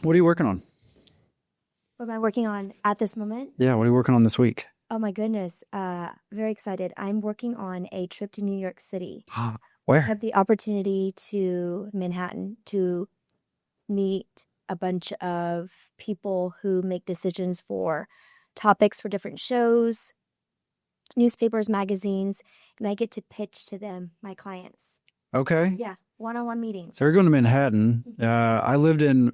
What are you working on? What am I working on at this moment? Yeah, what are you working on this week? Oh my goodness. Very excited. I'm working on a trip to New York City. I Where? have the opportunity to Manhattan to meet a bunch of people who make decisions for topics for different shows, newspapers, magazines, and I get to pitch to them, my clients. Okay. Yeah, one-on-one meetings. So we're going to Manhattan. I lived in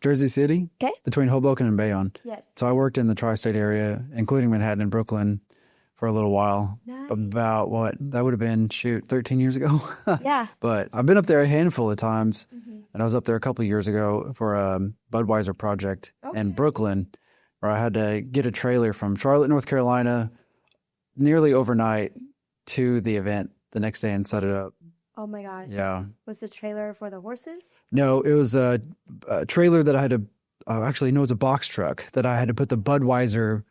Jersey City, Okay. between Hoboken and Bayonne. Yes. So I worked in the tri-state area, including Manhattan and Brooklyn, for a little while. Nice. About what? That would have been, 13 years ago. Yeah. But I've been up there a handful of times, Mm-hmm. and I was up there a couple of years ago for a Budweiser project in Brooklyn, where I had to get a trailer from Charlotte, North Carolina, nearly overnight to the event the next day and set it up. Oh my gosh. Yeah. Was the trailer for the horses? No, it was a trailer that I had to, actually, no, it was a box truck that I had to put the Budweiser,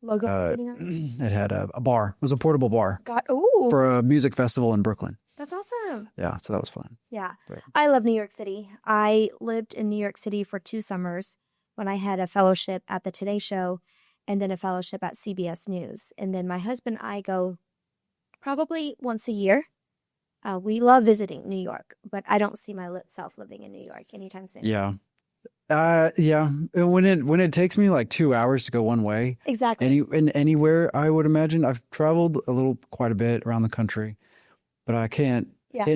Logo. it had a bar. It was a portable bar Ooh. for a music festival in Brooklyn. That's awesome. Yeah, so that was fun. Yeah. But- I love New York City. I lived in New York City for 2 summers when I had a fellowship at the Today Show and then a fellowship at CBS News. And then my husband and I go probably once a year. We love visiting New York, but I don't see myself living in New York anytime soon. Yeah. Yeah. When it takes me like 2 hours to go one way, Exactly. anywhere, I would imagine. I've traveled quite a bit around the country, but I can't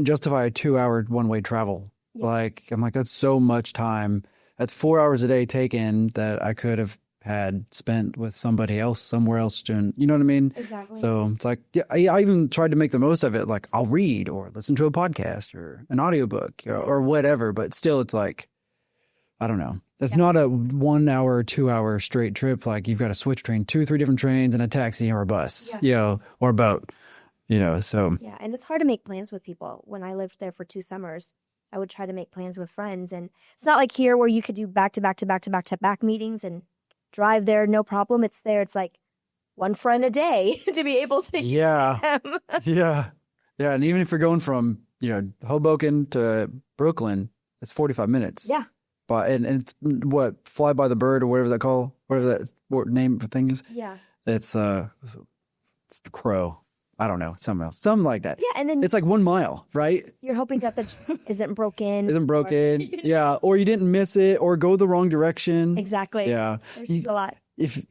justify a 2-hour one-way travel. Yeah. I'm like, that's so much time. That's 4 hours a day taken that I could have had spent with somebody else somewhere else doing, you know what I mean? Exactly. So it's like, yeah, I even tried to make the most of it. Like, I'll read or listen to a podcast or an audiobook or whatever, but still it's like, I don't know. That's not a 1 hour, 2 hour straight trip. Like, you've got to switch between 2-3 different trains and a taxi or a bus, or a boat, so. Yeah, and it's hard to make plans with people. When I lived there for 2 summers, I would try to make plans with friends. And it's not like here where you could do back-to-back meetings and drive there, no problem. It's there. It's like one friend a day to be able to Yeah. them. Yeah. Yeah. And even if you're going from, Hoboken to Brooklyn, it's 45 minutes. Yeah. But and it's what, Fly by the Bird or whatever that name of the thing is. Yeah. It's Crow. I don't know, something like that. Yeah, and then It's like 1 mile, right? you're hoping that the isn't broken. Isn't broken. Yeah. Or you didn't miss it or go the wrong direction. Exactly. Yeah. There's just a lot. If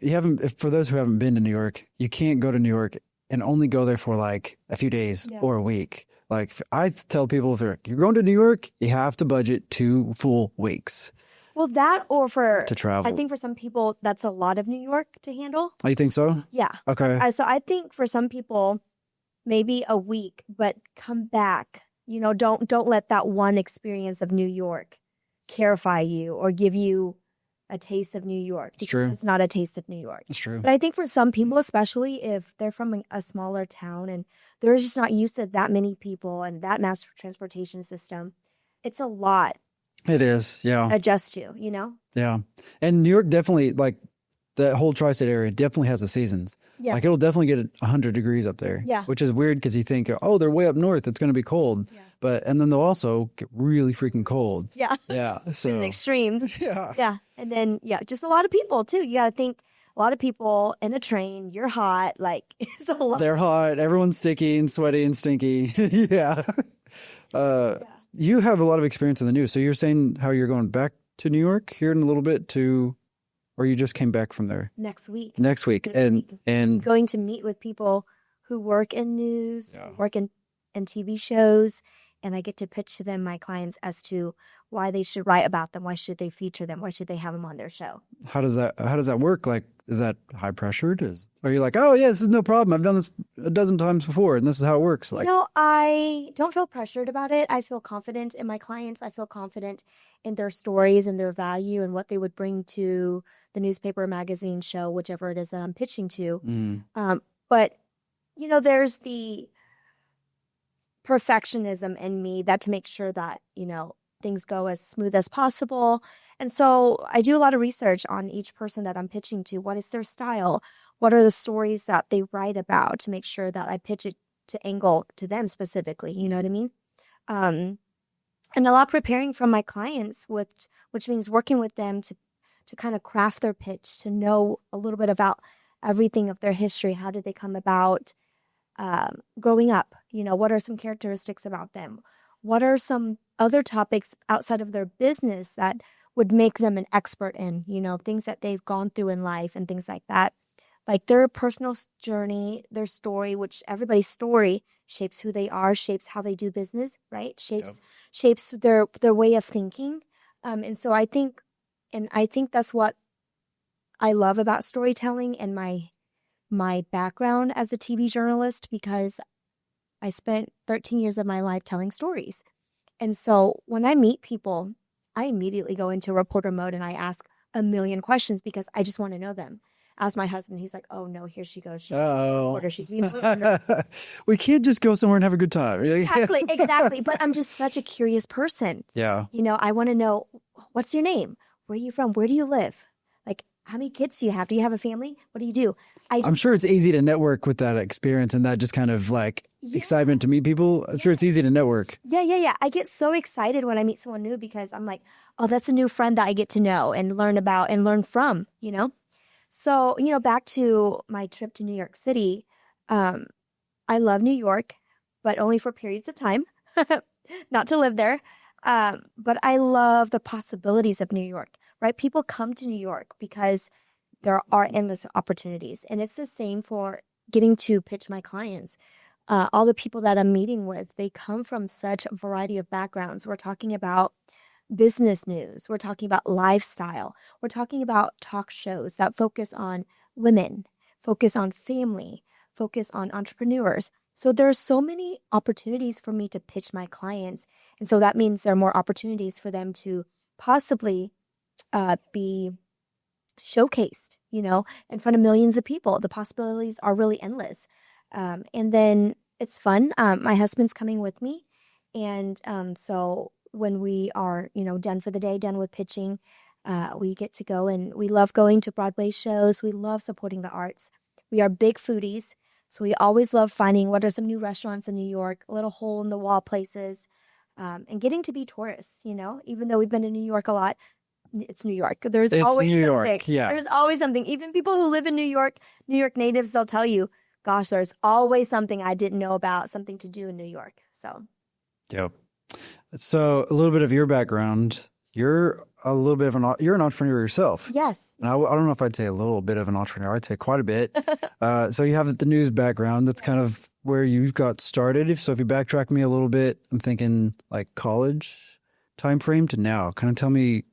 for those who haven't been to New York, you can't go to New York and only go there for like a few days or a week. Like, I tell people, if you're going to New York, you have to budget 2 full weeks. Well, that or to travel. I think for some people, that's a lot of New York to handle. Oh, you think so? Yeah. Okay. So I think for some people, maybe a week, but come back. Don't let that one experience of New York terrify you or give you a taste of New York. It's true. It's not a taste of New York. It's true. But I think for some people, especially if they're from a smaller town and they're just not used to that many people and that mass transportation system, it's a lot It is. Yeah. to adjust to, Yeah. And New York definitely, like, the whole tri-state area definitely has the seasons. Yeah. Like, it'll definitely get 100 degrees up there. Yeah. Which is weird because you think, oh, they're way up north, it's going to be cold. Yeah. And then they'll also get really freaking cold. Yeah. Yeah. So. It's extremes. Yeah. Yeah. And then, just a lot of people too. You got to think a lot of people in a train, you're hot. Like, it's a lot. They're hot. Everyone's sticky and sweaty and stinky. Yeah. You have a lot of experience in the news. So you're saying how you're going back to New York here in a little bit or you just came back from there? Next week. Next week. And Going to meet with people who work in news, work in TV shows, and I get to pitch to them, my clients, as to why they should write about them, why should they feature them, why should they have them on their show. how does that work? Like, is that high pressured? Are you like, oh yeah, this is no problem. I've done this a dozen times before and this is how it works? Like, I don't feel pressured about it. I feel confident in my clients. I feel confident in their stories and their value and what they would bring to the newspaper, magazine, show, whichever it is that I'm pitching to. But, there's the perfectionism in me that to make sure that, things go as smooth as possible. And so I do a lot of research on each person that I'm pitching to. What is their style? What are the stories that they write about to make sure that I pitch it to angle to them specifically? You know what I mean? And a lot preparing from my clients, which means working with them to kind of craft their pitch, to know a little bit about everything of their history. How did they come about growing up? What are some characteristics about them? What are some other topics outside of their business that would make them an expert in, things that they've gone through in life and things like that. Like their personal journey, their story, which everybody's story shapes who they are, shapes how they do business, right? Shapes their way of thinking. And so I think that's what I love about storytelling and my background as a TV journalist, because I spent 13 years of my life telling stories. And so when I meet people, I immediately go into reporter mode and I ask a million questions because I just want to know them. Ask my husband, he's like, "Oh no, here she goes. She's a reporter. She's being We can't just go somewhere and have a good time." Exactly. But I'm just such a curious person. Yeah. I want to know, what's your name? Where are you from? Where do you live? Like, how many kids do you have? Do you have a family? What do you do? I'm sure it's easy to network with that experience and that just kind of like excitement to meet people. I'm sure it's easy to network. Yeah. I get so excited when I meet someone new because I'm like, oh, that's a new friend that I get to know and learn about and learn from, So, back to my trip to New York City, I love New York, but only for periods of time, not to live there. But I love the possibilities of New York, right? People come to New York because there are endless opportunities. And it's the same for getting to pitch my clients. All the people that I'm meeting with, they come from such a variety of backgrounds. We're talking about business news. We're talking about lifestyle. We're talking about talk shows that focus on women, focus on family, focus on entrepreneurs. So there are so many opportunities for me to pitch my clients. And so that means there are more opportunities for them to possibly be showcased, in front of millions of people. The possibilities are really endless. And then it's fun. My husband's coming with me. And so when we are, done for the day, done with pitching, we get to go, and we love going to Broadway shows. We love supporting the arts. We are big foodies. So we always love finding what are some new restaurants in New York, little hole in the wall places, and getting to be tourists, even though we've been in New York a lot. It's New York. It's always New something. York, yeah. There's always something. Even people who live in New York natives, they'll tell you, gosh, there's always something I didn't know about, something to do in New York. So. Yep. So a little bit of your background. You're an entrepreneur yourself. Yes. And I don't know if I'd say a little bit of an entrepreneur. I'd say quite a bit. So you have the news background. That's kind of where you got started. So if you backtrack me a little bit, I'm thinking like college time frame to now. Kind of tell me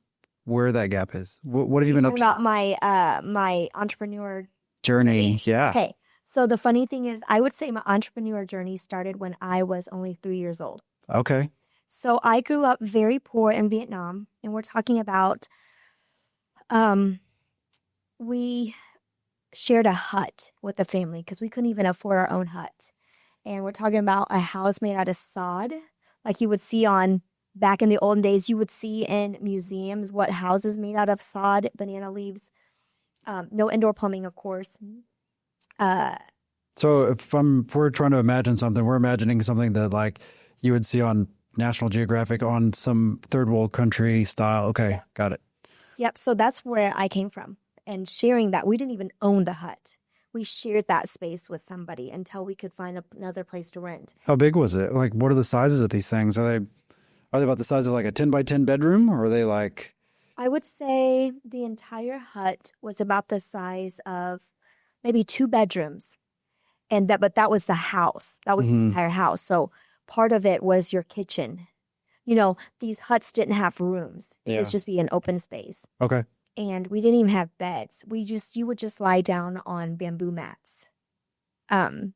where that gap is. What have you been up to? About my entrepreneur journey? Yeah. Okay. So the funny thing is, I would say my entrepreneur journey started when I was only 3 years old. Okay. So I grew up very poor in Vietnam, and we're talking about, we shared a hut with the family because we couldn't even afford our own hut. And we're talking about a house made out of sod, like you would see back in the olden days, you would see in museums what houses made out of sod, banana leaves, no indoor plumbing, of course. So if we're trying to imagine something, we're imagining something that like you would see on National Geographic on some third world country style. Okay, yeah. Got it. Yep. So that's where I came from. And sharing that, we didn't even own the hut. We shared that space with somebody until we could find another place to rent. How big was it? Like, what are the sizes of these things? Are they about the size of like a 10 by 10 bedroom, or are they like? I would say the entire hut was about the size of maybe 2 bedrooms. But that was the house. That was the entire house. So part of it was your kitchen. These huts didn't have rooms. It would just be an open space. Okay. And we didn't even have beds. You would just lie down on bamboo mats. I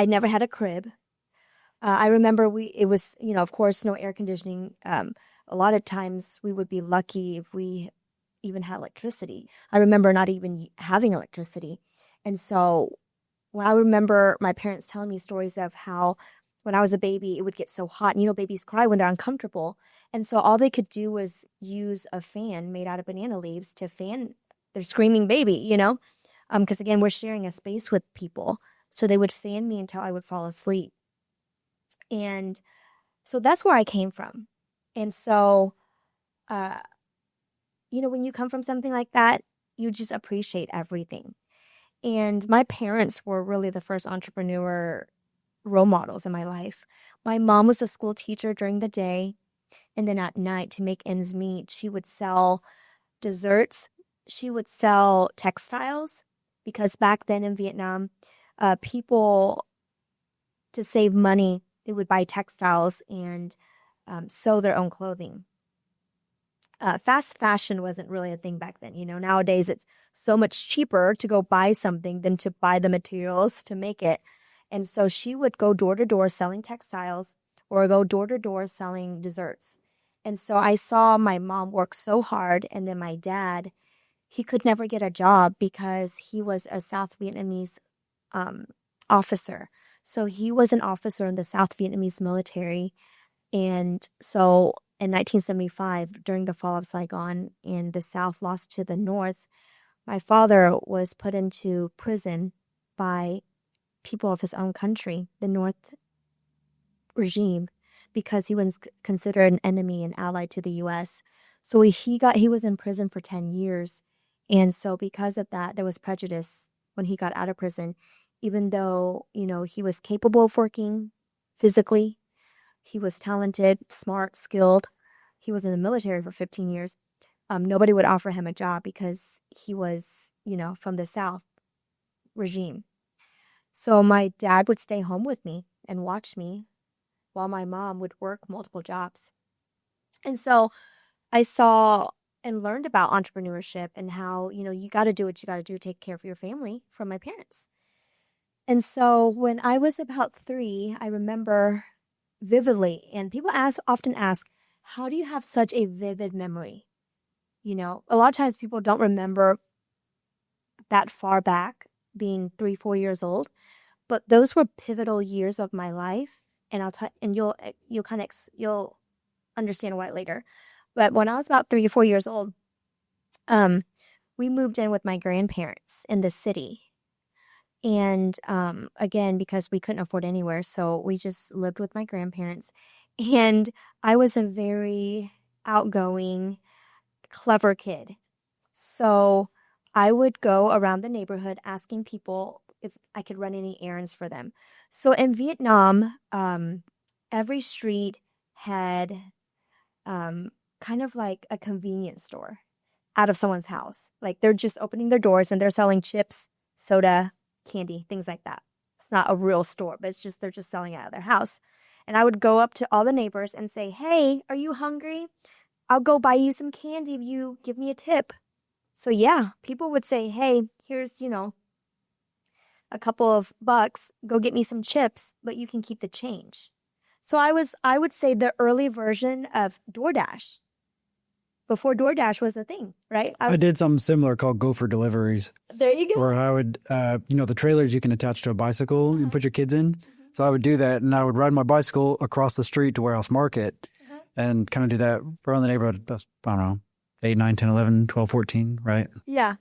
never had a crib. I remember it was, of course, no air conditioning. A lot of times we would be lucky if we even had electricity. I remember not even having electricity. And so when I remember my parents telling me stories of how when I was a baby, it would get so hot. And, babies cry when they're uncomfortable. And so all they could do was use a fan made out of banana leaves to fan their screaming baby, because, again, we're sharing a space with people. So they would fan me until I would fall asleep. And so that's where I came from. And so, when you come from something like that, you just appreciate everything. And my parents were really the first entrepreneur role models in my life. My mom was a school teacher during the day, and then at night, to make ends meet, she would sell desserts. She would sell textiles, because back then in Vietnam, people, to save money, they would buy textiles and sew their own clothing. Fast fashion wasn't really a thing back then. Nowadays it's so much cheaper to go buy something than to buy the materials to make it. And so she would go door to door selling textiles, or go door to door selling desserts. And so I saw my mom work so hard. And then my dad, he could never get a job because he was a South Vietnamese officer. So he was an officer in the South Vietnamese military. And so in 1975, during the fall of Saigon and the South lost to the North, my father was put into prison by people of his own country, the North regime, because he was considered an enemy and ally to the U.S. So he was in prison for 10 years. And so because of that, there was prejudice when he got out of prison, even though, he was capable of working physically. He was talented, smart, skilled. He was in the military for 15 years. Nobody would offer him a job because he was, from the South regime. So my dad would stay home with me and watch me while my mom would work multiple jobs. And so I saw and learned about entrepreneurship and how, you got to do what you got to do to take care of your family from my parents. And so when I was about 3, I remember vividly, and people often ask, how do you have such a vivid memory? A lot of times people don't remember that far back, being 3, 4 years old, but those were pivotal years of my life. And you'll understand why later. But when I was about 3 or 4 years old, we moved in with my grandparents in the city. And again, because we couldn't afford anywhere, so we just lived with my grandparents. And I was a very outgoing, clever kid. So I would go around the neighborhood asking people if I could run any errands for them. So in Vietnam, every street had kind of like a convenience store out of someone's house. Like they're just opening their doors and they're selling chips, soda, candy, things like that. It's not a real store, but they're just selling it out of their house. And I would go up to all the neighbors and say, hey, are you hungry? I'll go buy you some candy if you give me a tip. So yeah, people would say, hey, here's, a couple of bucks, go get me some chips, but you can keep the change. So I would say the early version of DoorDash, before DoorDash was a thing, right? I did something similar called Go for Deliveries. There you go. Where I would, the trailers you can attach to a bicycle and put your kids in. Mm-hmm. So I would do that, and I would ride my bicycle across the street to Warehouse Market and kind of do that around the neighborhood. I don't know, 8, 9, 10, 11, 12, 14, right? Yeah.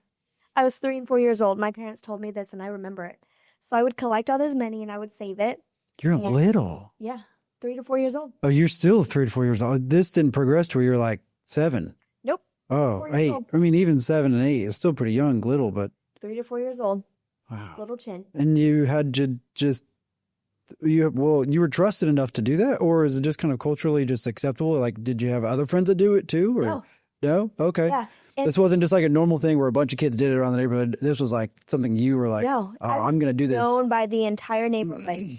I was 3 and 4 years old. My parents told me this, and I remember it. So I would collect all this money, and I would save it. You're little. Yeah, 3 to 4 years old. Oh, you're still 3 to 4 years old. This didn't progress to where you're like 7. Nope. Oh, 8. Old. I mean, even 7 and 8 is still pretty young, little, but 3 to 4 years old. Wow. Little chin. And you had to you were trusted enough to do that, or is it just kind of culturally just acceptable? Like, did you have other friends that do it too? Or no? Okay. Yeah. And this wasn't just like a normal thing where a bunch of kids did it around the neighborhood. This was like something you were like, no, I'm going to do this. Known by the entire neighborhood.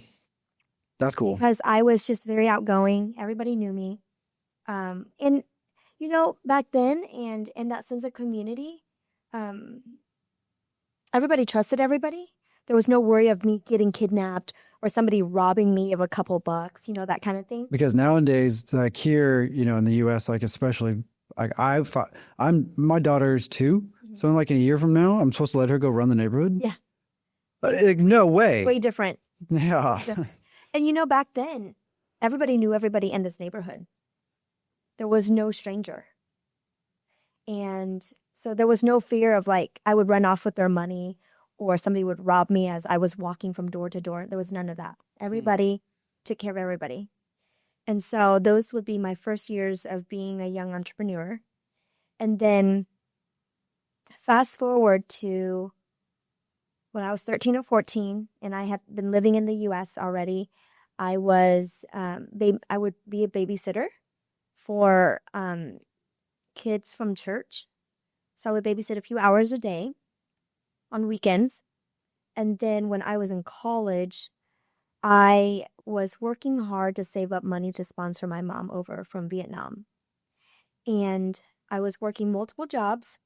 That's cool. Because I was just very outgoing. Everybody knew me. And, back then and in that sense of community, everybody trusted everybody. There was no worry of me getting kidnapped or somebody robbing me of a couple bucks, that kind of thing. Because nowadays, like here, in the U.S., like especially, like my daughter's 2, so in a year from now, I'm supposed to let her go run the neighborhood. Yeah, no way. Way different. Yeah. And back then, everybody knew everybody in this neighborhood. There was no stranger, and so there was no fear of I would run off with their money or somebody would rob me as I was walking from door to door. There was none of that. Everybody took care of everybody. And so those would be my first years of being a young entrepreneur. And then fast forward to when I was 13 or 14, and I had been living in the U.S. already. I was I would be a babysitter for kids from church. So I would babysit a few hours a day on weekends. And then when I was in college, I was working hard to save up money to sponsor my mom over from Vietnam. And I was working multiple jobs,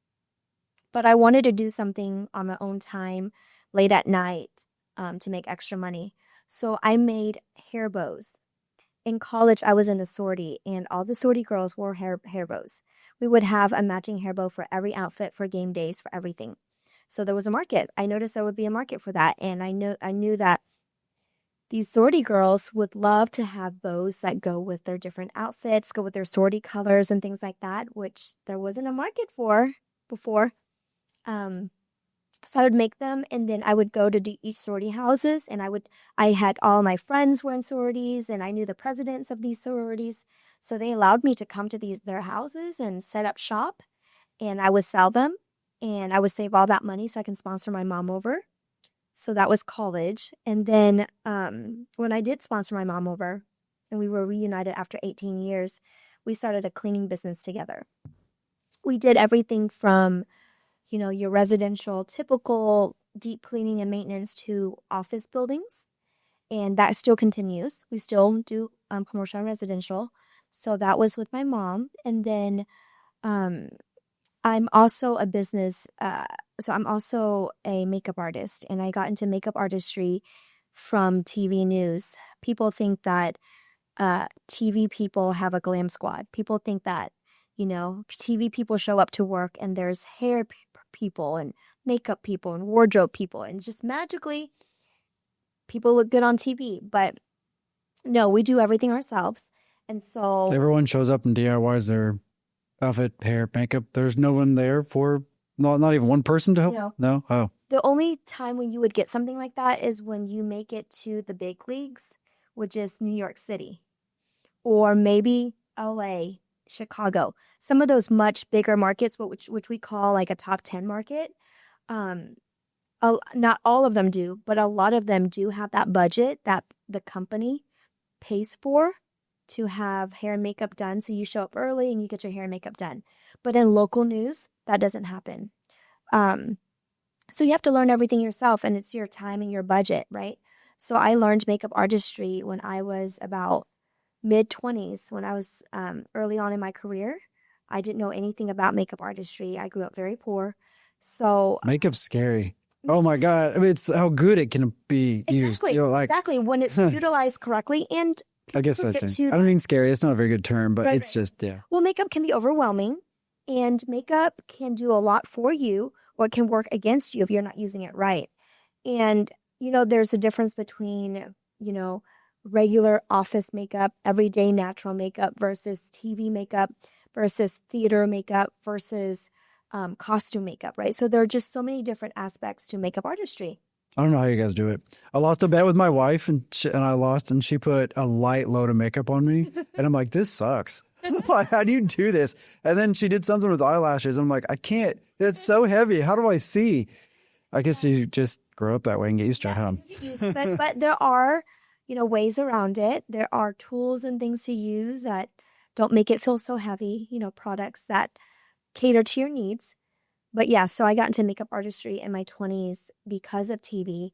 but I wanted to do something on my own time late at night to make extra money. So I made hair bows. In college, I was in a sorority, and all the sorority girls wore hair bows. We would have a matching hair bow for every outfit, for game days, for everything. So there was a market. I noticed there would be a market for that, and I knew that these sorority girls would love to have bows that go with their different outfits, go with their sorority colors and things like that, which there wasn't a market for before. So I would make them, and then I would go to each sorority houses, and I had all my friends were in sororities, and I knew the presidents of these sororities. So they allowed me to come to their houses and set up shop, and I would sell them, and I would save all that money so I can sponsor my mom over. So that was college. And then when I did sponsor my mom over and we were reunited after 18 years, we started a cleaning business together. We did everything from, your residential, typical deep cleaning and maintenance to office buildings. And that still continues. We still do commercial and residential. So that was with my mom. And then I'm also I'm also a makeup artist, and I got into makeup artistry from TV news. People think that TV people have a glam squad. People think that, TV people show up to work and there's hair people and makeup people and wardrobe people, and just magically people look good on TV. But no, we do everything ourselves. And so everyone shows up and DIYs their outfit, hair, makeup. There's no one there for not even one person to help. No. Oh, the only time when you would get something like that is when you make it to the big leagues, which is New York City, or maybe LA, Chicago. Some of those much bigger markets, which we call like a top 10 market. Not all of them do, but a lot of them do have that budget that the company pays for to have hair and makeup done. So you show up early and you get your hair and makeup done. But in local news, that doesn't happen. So you have to learn everything yourself, and it's your time and your budget, right? So I learned makeup artistry when I was about mid-20s, when I was early on in my career. I didn't know anything about makeup artistry. I grew up very poor. So makeup's scary. Oh my God. I mean, it's how good it can be used. Exactly. When it's utilized correctly. And I guess that's it. I don't mean scary. It's not a very good term, but it's just, yeah. Well, makeup can be overwhelming, and makeup can do a lot for you, or it can work against you if you're not using it right. And, there's a difference between, regular office makeup, everyday natural makeup versus TV makeup versus theater makeup versus costume makeup, right? So there are just so many different aspects to makeup artistry. I don't know how you guys do it. I lost a bet with my wife, and I lost, and she put a light load of makeup on me, and I'm like, this sucks. How do you do this? And then she did something with eyelashes. I'm like, I can't. It's so heavy. How do I see? I guess you just grow up that way and get used to it, huh? But there are, ways around it. There are tools and things to use that don't make it feel so heavy, products that cater to your needs. But yeah, so I got into makeup artistry in my 20s because of TV,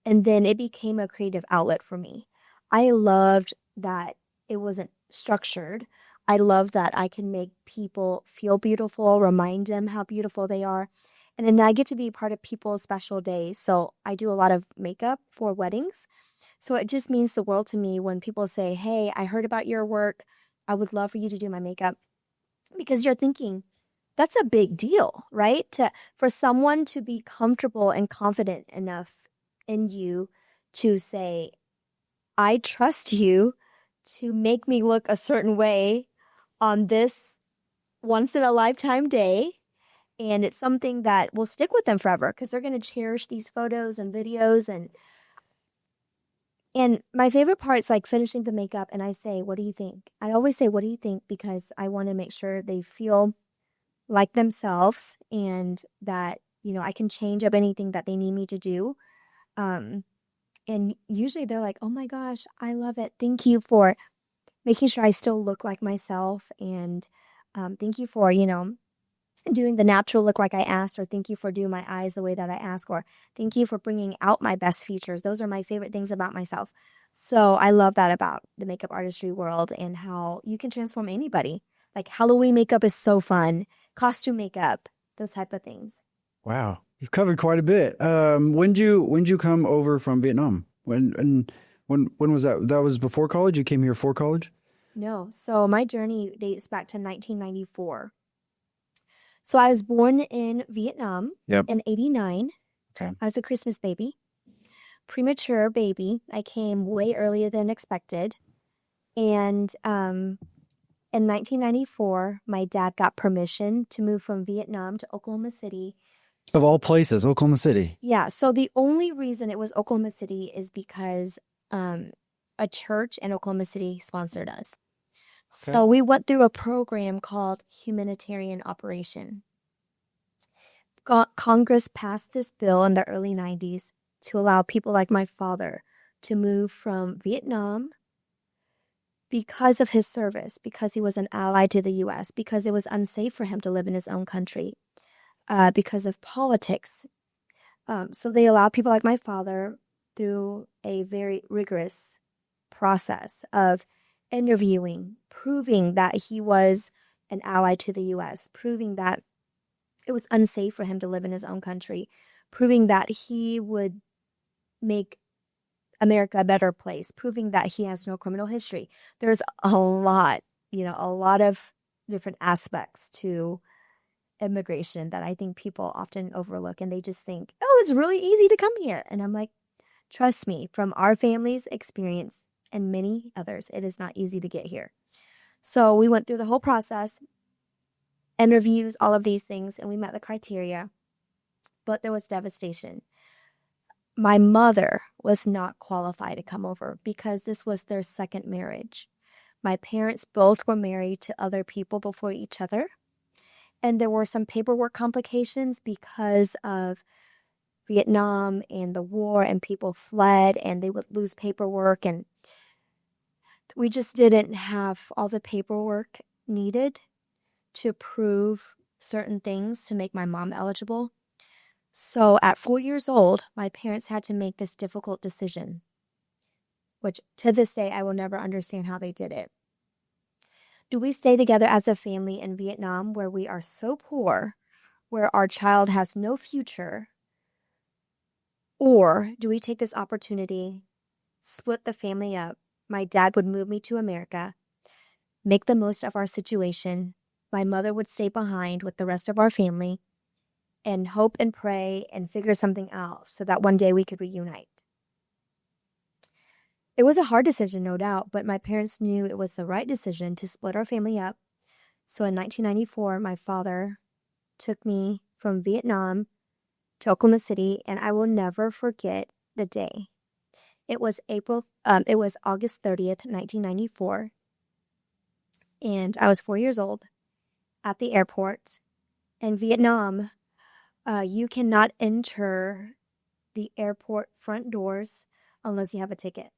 and then it became a creative outlet for me. I loved that it wasn't structured. I love that I can make people feel beautiful, remind them how beautiful they are. And then I get to be part of people's special days. So I do a lot of makeup for weddings. So it just means the world to me when people say, hey, I heard about your work. I would love for you to do my makeup. Because you're thinking, that's a big deal, right? For someone to be comfortable and confident enough in you to say, I trust you to make me look a certain way on this once in a lifetime day. And it's something that will stick with them forever because they're going to cherish these photos and videos. And And my favorite part is like finishing the makeup and I say, what do you think? I always say, what do you think? Because I want to make sure they feel like themselves and that, I can change up anything that they need me to do. Um, and usually they're like, oh my gosh, I love it. Thank you for making sure I still look like myself. And thank you for, doing the natural look like I asked, or thank you for doing my eyes the way that I ask, or thank you for bringing out my best features. Those are my favorite things about myself. So I love that about the makeup artistry world and how you can transform anybody. Like Halloween makeup is so fun, costume makeup, those type of things. Wow. You've covered quite a bit. When'd you come over from Vietnam? When was that? That was before college? You came here for college? No, so my journey dates back to 1994. So I was born in Vietnam in 89. Okay. I was a Christmas baby, premature baby. I came way earlier than expected. And in 1994, my dad got permission to move from Vietnam to Oklahoma City. Of all places, Oklahoma City. Yeah. So the only reason it was Oklahoma City is because a church in Oklahoma City sponsored us. Okay. So we went through a program called Humanitarian Operation. Congress passed this bill in the early 90s to allow people like my father to move from Vietnam because of his service, because he was an ally to the U.S., because it was unsafe for him to live in his own country, because of politics. So they allowed people like my father through a very rigorous process of interviewing, proving that he was an ally to the U.S., proving that it was unsafe for him to live in his own country, proving that he would make America a better place, proving that he has no criminal history. There's a lot of different aspects to immigration that I think people often overlook, and they just think, oh, it's really easy to come here. And I'm like, trust me, from our family's experience and many others, it is not easy to get here. So we went through the whole process, interviews, all of these things, and we met the criteria, but there was devastation. My mother was not qualified to come over because this was their second marriage. My parents both were married to other people before each other, and there were some paperwork complications because of Vietnam and the war, and people fled and they would lose paperwork, and we just didn't have all the paperwork needed to prove certain things to make my mom eligible. So at 4 years old, my parents had to make this difficult decision, which to this day, I will never understand how they did it. Do we stay together as a family in Vietnam where we are so poor, where our child has no future? Or do we take this opportunity, split the family up? My dad would move me to America, make the most of our situation. My mother would stay behind with the rest of our family and hope and pray and figure something out so that one day we could reunite. It was a hard decision, no doubt, but my parents knew it was the right decision to split our family up. So in 1994, my father took me from Vietnam to Oklahoma City, and I will never forget the day. It was August 30th, 1994, and I was 4 years old at the airport. In Vietnam, you cannot enter the airport front doors unless you have a ticket.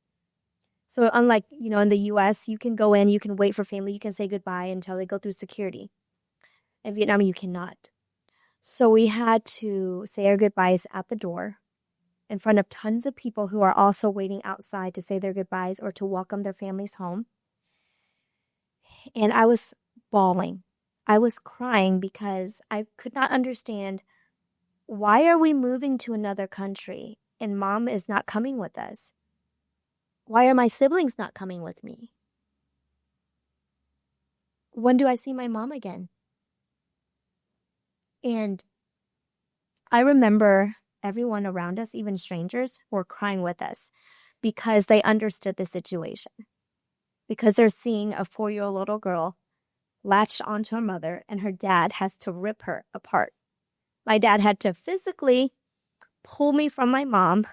So unlike, in the U.S., you can go in, you can wait for family, you can say goodbye until they go through security. In Vietnam, you cannot. So we had to say our goodbyes at the door in front of tons of people who are also waiting outside to say their goodbyes or to welcome their families home. And I was bawling. I was crying because I could not understand, why are we moving to another country and mom is not coming with us? Why are my siblings not coming with me? When do I see my mom again? And I remember everyone around us, even strangers, were crying with us because they understood the situation. Because they're seeing a 4-year-old little girl latched onto her mother and her dad has to rip her apart. My dad had to physically pull me from my mom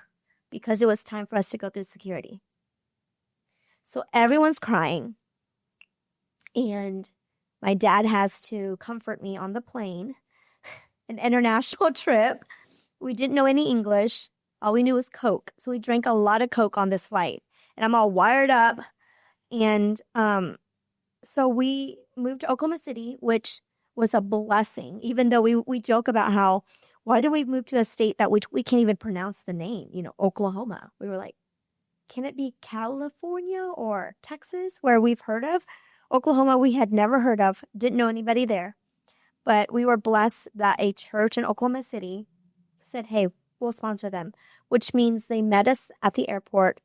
because it was time for us to go through security. So everyone's crying. And my dad has to comfort me on the plane. An international trip. We didn't know any English. All we knew was Coke. So we drank a lot of Coke on this flight. And I'm all wired up. And so we moved to Oklahoma City, which was a blessing, even though we joke about how, why do we move to a state that we can't even pronounce the name, Oklahoma. We were like, can it be California or Texas where we've heard of? Oklahoma, we had never heard of, didn't know anybody there. But we were blessed that a church in Oklahoma City said, hey, we'll sponsor them, which means they met us at the airport,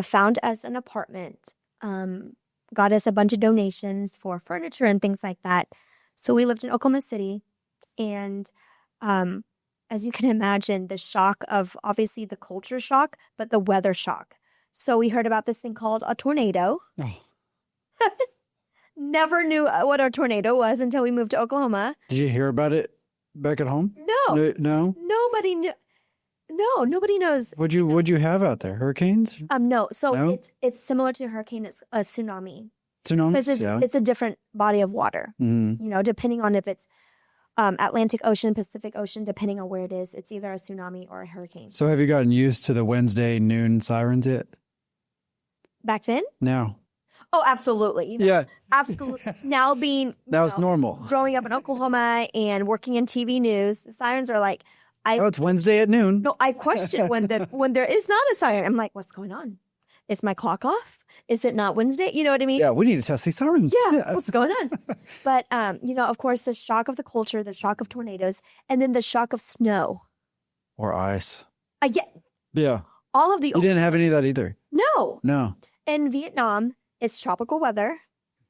found us an apartment, got us a bunch of donations for furniture and things like that. So we lived in Oklahoma City. And as you can imagine, the shock of obviously the culture shock, but the weather shock. So we heard about this thing called a tornado. Oh. Never knew what a tornado was until we moved to Oklahoma. Did you hear about it back at home? No. No? Nobody knew. No, nobody knows. What'd you have out there? Hurricanes? No. So No? it's similar to a hurricane. It's a tsunami. Tsunamis? Because it's a different body of water. Mm-hmm. Depending on if it's Atlantic Ocean, Pacific Ocean, depending on where it is, it's either a tsunami or a hurricane. So have you gotten used to the Wednesday noon sirens yet? Back then? No. Oh, absolutely. Yeah. Absolutely. Now That was normal. growing up in Oklahoma and working in TV news, the sirens are like, It's Wednesday at noon. No, I question when there is not a siren. I'm like, what's going on? Is my clock off? Is it not Wednesday? You know what I mean? Yeah, we need to test these sirens. Yeah, what's going on? But, of course, the shock of the culture, the shock of tornadoes, and then the shock of snow. Or ice. I get Yeah. all of the... You didn't have any of that either. No. No. In Vietnam, it's tropical weather.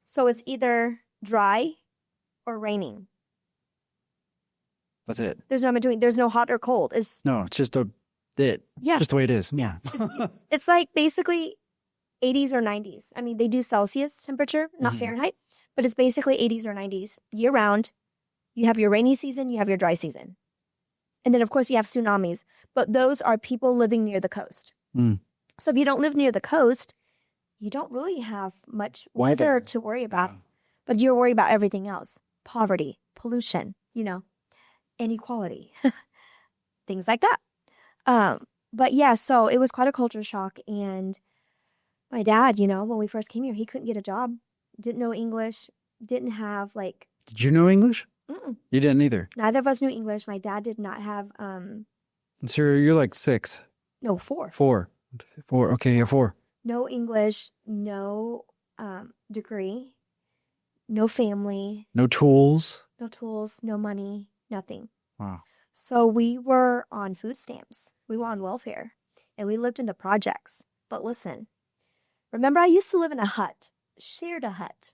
So it's either dry or raining. That's it. There's no in between. There's no hot or cold. It's Just Yeah. just the way it is. Yeah. It's like basically 80s or 90s. I mean, they do Celsius temperature, not Fahrenheit, but it's basically 80s or 90s year round. You have your rainy season, you have your dry season. And then, of course, you have tsunamis, but those are people living near the coast. Mm. So if you don't live near the coast, you don't really have much weather to worry about, but you're worried about everything else. Poverty, pollution, inequality, things like that. But yeah, so it was quite a culture shock. And my dad, when we first came here, he couldn't get a job, didn't know English, didn't have Did you know English? Mm-mm. You didn't either. Neither of us knew English. My dad did not have, So you're like 6. no, 4. 4. 4. Okay, you're 4. No English, no degree, no family, No tools. no tools, no money, nothing. Wow. So we were on food stamps. We were on welfare. And we lived in the projects. But listen, remember I used to live in a hut, shared a hut.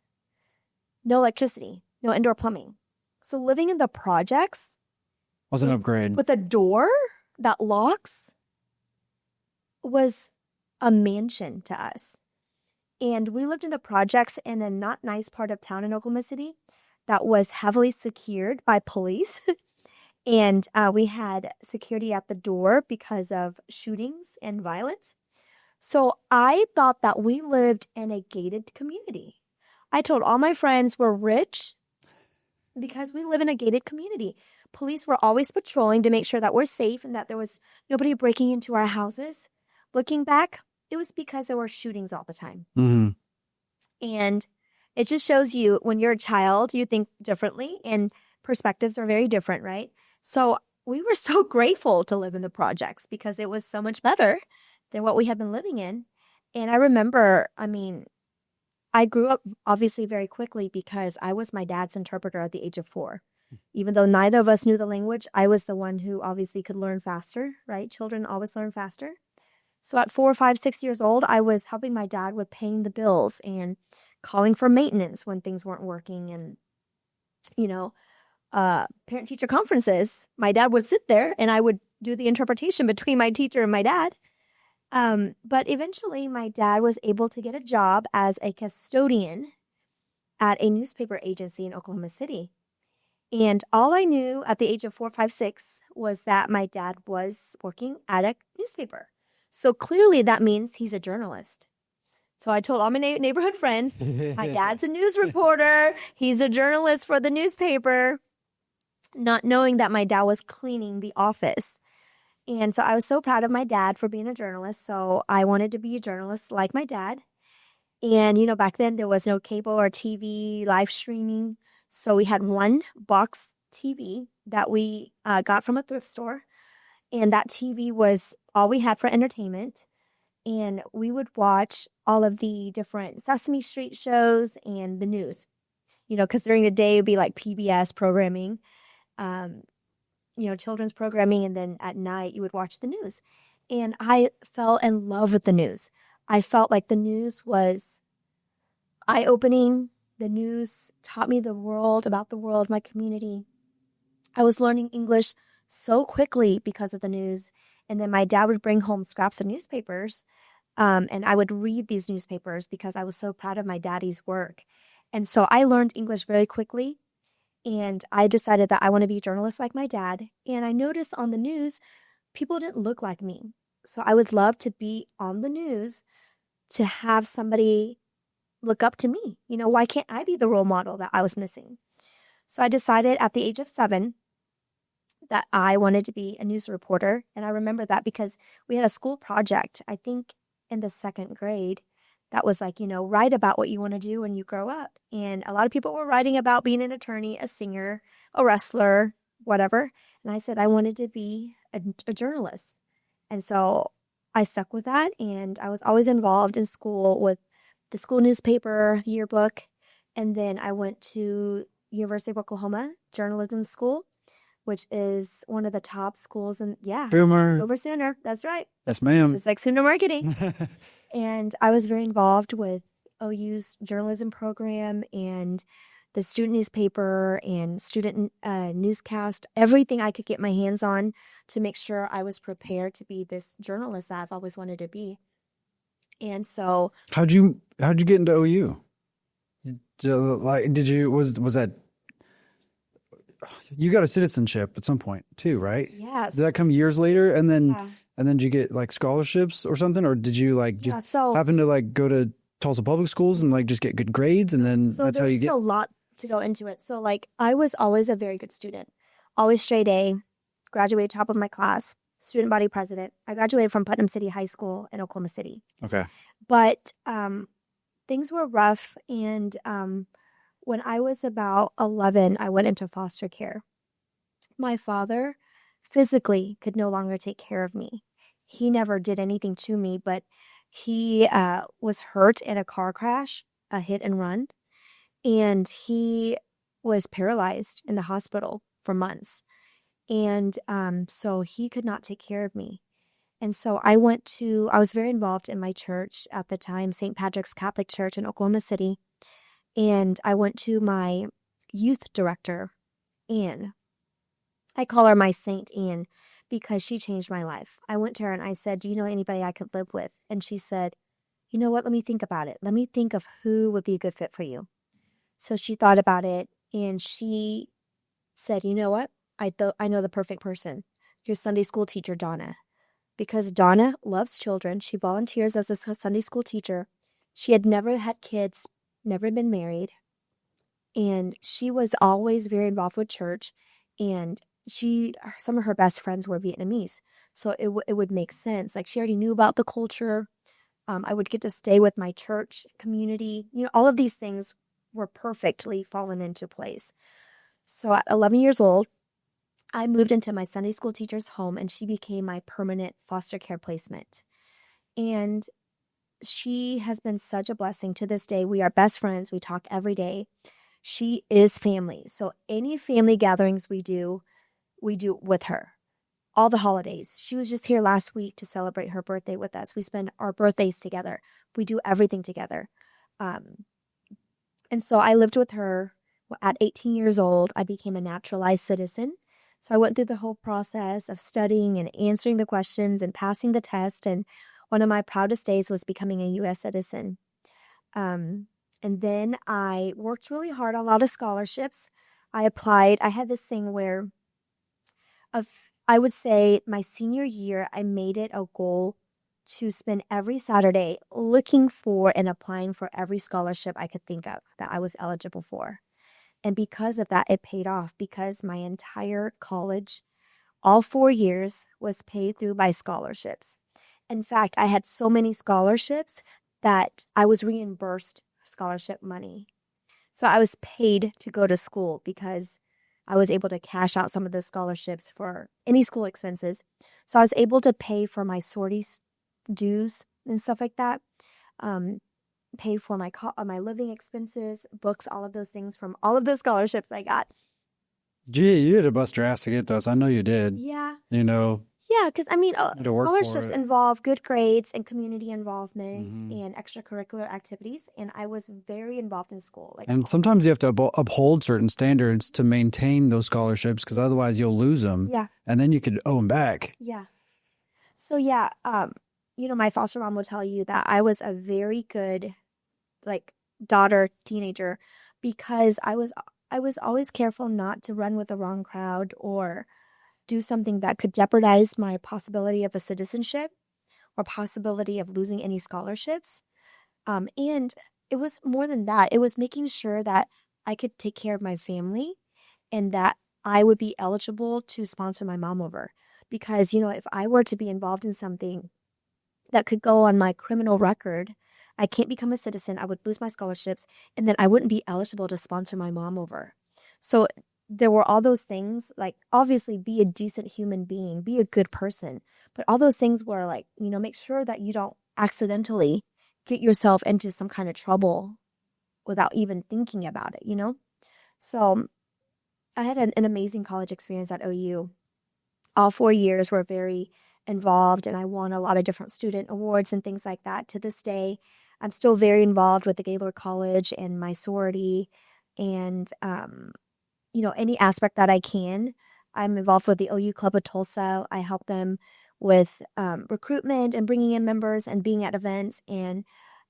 No electricity, no indoor plumbing. So living in the projects Was an upgrade. with a door that locks was a mansion to us. And we lived in the projects in a not nice part of town in Oklahoma City that was heavily secured by police. And we had security at the door because of shootings and violence. So I thought that we lived in a gated community. I told all my friends we're rich because we live in a gated community. Police were always patrolling to make sure that we're safe and that there was nobody breaking into our houses. Looking back, it was because there were shootings all the time. Mm-hmm. And it just shows you when you're a child, you think differently and perspectives are very different, right? So we were so grateful to live in the projects because it was so much better than what we had been living in. And I remember, I grew up obviously very quickly because I was my dad's interpreter at the age of 4. Even though neither of us knew the language, I was the one who obviously could learn faster, right? Children always learn faster. So at 4, 5, 6 years old, I was helping my dad with paying the bills and calling for maintenance when things weren't working. And, parent-teacher conferences, my dad would sit there and I would do the interpretation between my teacher and my dad. But eventually my dad was able to get a job as a custodian at a newspaper agency in Oklahoma City. And all I knew at the age of 4, 5, 6 was that my dad was working at a newspaper. So clearly that means he's a journalist. So I told all my neighborhood friends, my dad's a news reporter. He's a journalist for the newspaper, not knowing that my dad was cleaning the office. And so I was so proud of my dad for being a journalist. So I wanted to be a journalist like my dad. And, back then there was no cable or TV live streaming. So we had one box TV that we got from a thrift store. And that TV was all we had for entertainment. And we would watch all of the different Sesame Street shows and the news, because during the day it would be like PBS programming, children's programming. And then at night you would watch the news. And I fell in love with the news. I felt like the news was eye-opening. The news taught me about the world, my community. I was learning English so quickly because of the news. And then my dad would bring home scraps of newspapers. And I would read these newspapers because I was so proud of my daddy's work. And so I learned English very quickly. And I decided that I want to be a journalist like my dad. And I noticed on the news, people didn't look like me. So I would love to be on the news, to have somebody look up to me. Why can't I be the role model that I was missing? So I decided at the age of 7 that I wanted to be a news reporter. And I remember that because we had a school project, I think in the 2nd grade, that was like, write about what you want to do when you grow up. And a lot of people were writing about being an attorney, a singer, a wrestler, whatever. And I said I wanted to be a journalist. And so I stuck with that. And I was always involved in school with the school newspaper, yearbook. And then I went to University of Oklahoma Journalism School, which is one of the top schools. And Boomer. Over Sooner. That's right. Yes, ma'am. It's like Sooner Marketing. And I was very involved with OU's journalism program and the student newspaper and student newscast, everything I could get my hands on to make sure I was prepared to be this journalist that I've always wanted to be. And so, how'd you get into OU? Was that, you got a citizenship at some point too, right? Yes. Did that come years later? And then did you get like scholarships or something? Or did you happen to go to Tulsa public schools and just get good grades? And then that's how you get. So there's a lot to go into it. So I was always a very good student, always straight A, graduated top of my class, student body president. I graduated from Putnam City High School in Oklahoma City. Okay. But things were rough. And when I was about 11, I went into foster care. My father physically could no longer take care of me. He never did anything to me, but he was hurt in a car crash, a hit and run, and he was paralyzed in the hospital for months. And so he could not take care of me. And so I was very involved in my church at the time, St. Patrick's Catholic Church in Oklahoma City. And I went to my youth director, Ann. I call her my Saint Ann because she changed my life. I went to her and I said, do you know anybody I could live with? And she said, you know what? Let me think about it. Let me think of who would be a good fit for you. So she thought about it and she said, you know what? I know the perfect person. Your Sunday school teacher, Donna. Because Donna loves children. She volunteers as a Sunday school teacher. She had never had kids, never been married. And she was always very involved with church. And some of her best friends were Vietnamese. So it would make sense. She already knew about the culture. I would get to stay with my church community. All of these things were perfectly fallen into place. So at 11 years old, I moved into my Sunday school teacher's home and she became my permanent foster care placement. And she has been such a blessing to this day. We are best friends. We talk every day. She is family. So any family gatherings we do with her. All the holidays. She was just here last week to celebrate her birthday with us. We spend our birthdays together. We do everything together. And so I lived with her. At 18 years old, I became a naturalized citizen. So I went through the whole process of studying and answering the questions and passing the test. And one of my proudest days was becoming a U.S. citizen. And then I worked really hard on a lot of scholarships. I applied. I had this thing where I would say my senior year, I made it a goal to spend every Saturday looking for and applying for every scholarship I could think of that I was eligible for. And because of that, it paid off because my entire college, all 4 years, was paid through by scholarships. In fact, I had so many scholarships that I was reimbursed scholarship money. So I was paid to go to school because I was able to cash out some of the scholarships for any school expenses. So I was able to pay for my sortie dues and stuff like that, pay for my living expenses, books, all of those things from all of the scholarships I got. Gee, you had to bust your ass to get those. I know you did. Yeah. You know, Yeah, because I mean, had to work for scholarships it. involve good grades and community involvement and extracurricular activities, and I was very involved in school. Like, And sometimes you have to uphold certain standards to maintain those scholarships because otherwise you'll lose them. yeah, And then you could owe them back. yeah. So yeah, my foster mom will tell you that I was a very good, like, daughter, teenager, because I was always careful not to run with the wrong crowd or do something that could jeopardize my possibility of a citizenship or possibility of losing any scholarships. And it was more than that. It was making sure that I could take care of my family and that I would be eligible to sponsor my mom over. Because, if I were to be involved in something that could go on my criminal record, I can't become a citizen. I would lose my scholarships, and then I wouldn't be eligible to sponsor my mom over. So there were all those things, like, obviously be a decent human being, be a good person. But all those things were like, make sure that you don't accidentally get yourself into some kind of trouble without even thinking about it. So I had an amazing college experience at OU. All 4 years were very involved, and I won a lot of different student awards and things like that. To this day, I'm still very involved with the Gaylord College and my sorority and, any aspect that I can. I'm involved with the OU Club of Tulsa. I help them with recruitment and bringing in members and being at events. And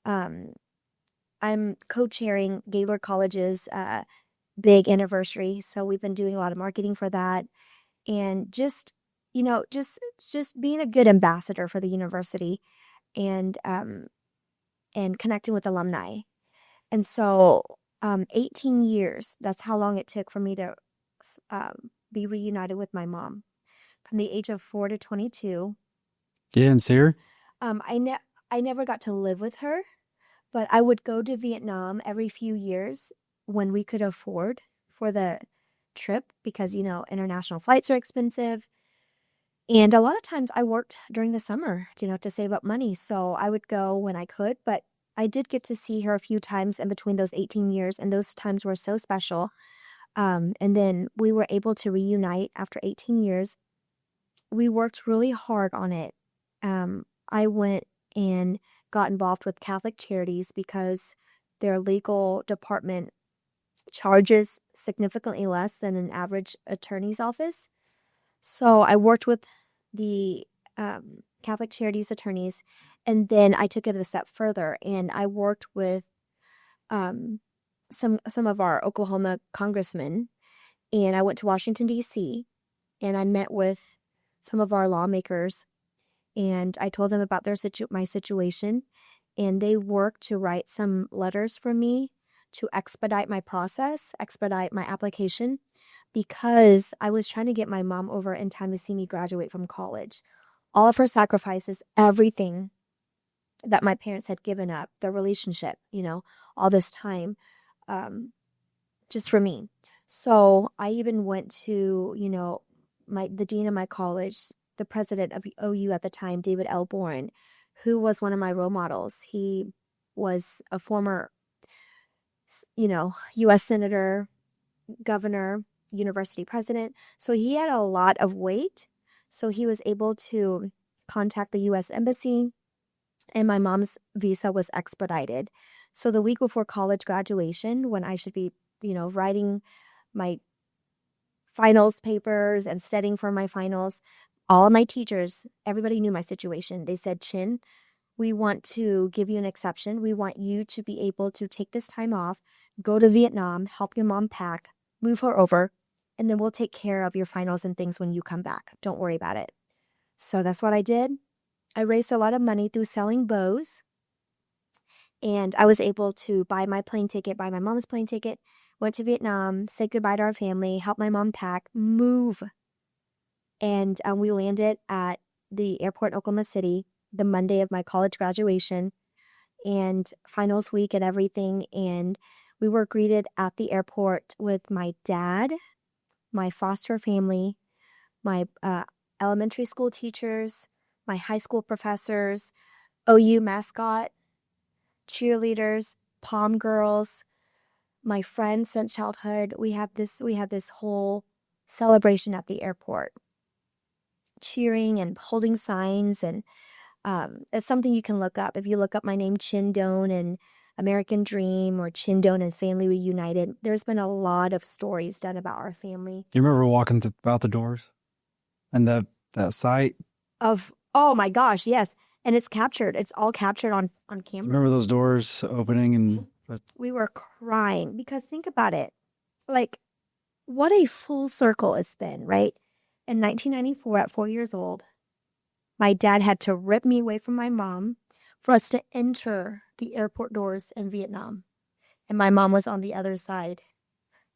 I'm co-chairing Gaylord College's big anniversary. So we've been doing a lot of marketing for that. And just being a good ambassador for the university and connecting with alumni. And so 18 years, that's how long it took for me to be reunited with my mom. From the age of 4 to 22. You didn't see her? I never got to live with her, but I would go to Vietnam every few years when we could afford for the trip because, international flights are expensive. And a lot of times I worked during the summer, to save up money. So I would go when I could, but I did get to see her a few times in between those 18 years. And those times were so special. And then we were able to reunite after 18 years. We worked really hard on it. I went and got involved with Catholic Charities because their legal department charges significantly less than an average attorney's office. So I worked with the Catholic Charities attorneys, and then I took it a step further, and I worked with some of our Oklahoma congressmen, and I went to Washington, D.C., and I met with some of our lawmakers, and I told them about my situation, and they worked to write some letters for me to expedite my process, expedite my application, because I was trying to get my mom over in time to see me graduate from college. All of her sacrifices, everything that my parents had given up, their relationship, all this time, just for me. So I even went to, the dean of my college, the president of OU at the time, David L. Bourne, who was one of my role models. He was a former, U.S. senator, governor, university president. So he had a lot of weight. So he was able to contact the U.S. Embassy, and my mom's visa was expedited. So the week before college graduation, when I should be, writing my finals papers and studying for my finals, all of my teachers, everybody knew my situation. They said, Chin, we want to give you an exception. We want you to be able to take this time off, go to Vietnam, help your mom pack, move her over, and then we'll take care of your finals and things when you come back. Don't worry about it. So that's what I did. I raised a lot of money through selling bows. And I was able to buy my plane ticket, buy my mom's plane ticket, went to Vietnam, said goodbye to our family, helped my mom pack, move. And we landed at the airport in Oklahoma City the Monday of my college graduation and finals week and everything. And we were greeted at the airport with my dad, my foster family, my elementary school teachers, my high school professors, OU mascot, cheerleaders, pom girls, my friends since childhood. We had this whole celebration at the airport, cheering and holding signs. And it's something you can look up. If you look up my name, Chinh Doan and American Dream, or Chinh Doan and Family Reunited, there's been a lot of stories done about our family. You remember walking out the doors and that site? Oh my gosh, yes. And it's captured. It's all captured on camera. Remember those doors opening and... We were crying because think about it. Like, what a full circle it's been, right? In 1994, at 4 years old, my dad had to rip me away from my mom for us to enter the airport doors in Vietnam. And my mom was on the other side,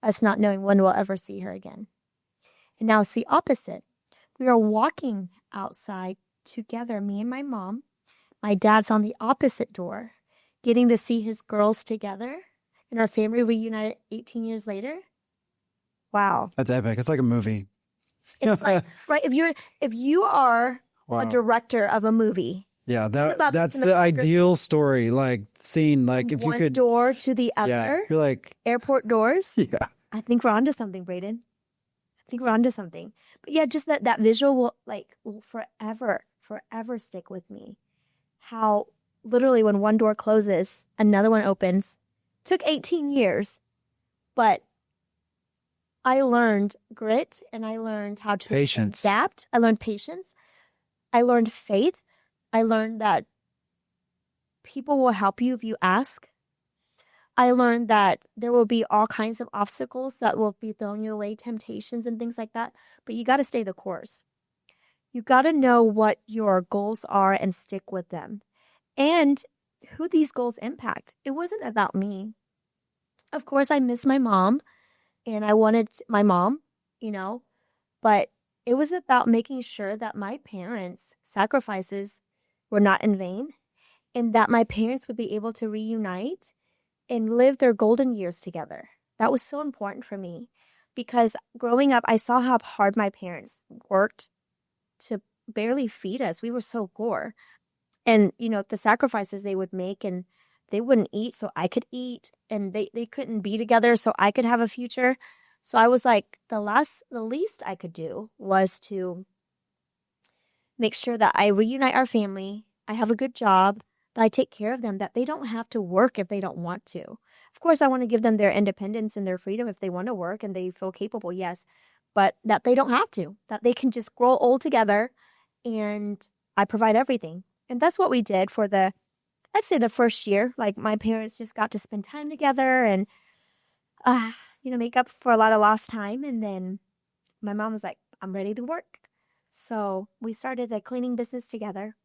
us not knowing when we'll ever see her again. And now it's the opposite. We are walking outside together, me and my mom. My dad's on the opposite door, getting to see his girls together, and our family reunited 18 years later. Wow. That's epic. It's like a movie. It's like, right, if you are a director of a movie. Yeah, that's the ideal story. Like scene, like if you could... One door to the other. Yeah, you're like... Airport doors. Yeah. I think we're onto something, Braedon. I think we're onto something. But yeah, just that visual will forever stick with me. How literally when one door closes, another one opens. Took 18 years, but I learned grit and I learned how to adapt. I learned patience. I learned faith. I learned that people will help you if you ask. I learned that there will be all kinds of obstacles that will be thrown your way, temptations and things like that. But you got to stay the course. You got to know what your goals are and stick with them. And who these goals impact. It wasn't about me. Of course, I miss my mom and I wanted my mom, but it was about making sure that my parents' sacrifices were not in vain and that my parents would be able to reunite and live their golden years together. That was so important for me because growing up, I saw how hard my parents worked to barely feed us. We were so poor. And, the sacrifices they would make, and they wouldn't eat so I could eat, and they couldn't be together so I could have a future. So I was like, the least I could do was to make sure that I reunite our family, I have a good job, that I take care of them, that they don't have to work if they don't want to. Of course, I want to give them their independence and their freedom if they want to work and they feel capable, yes, but that they don't have to, that they can just grow old together and I provide everything. And that's what we did for I'd say the first year. Like my parents just got to spend time together and, make up for a lot of lost time. And then my mom was like, I'm ready to work. So we started a cleaning business together.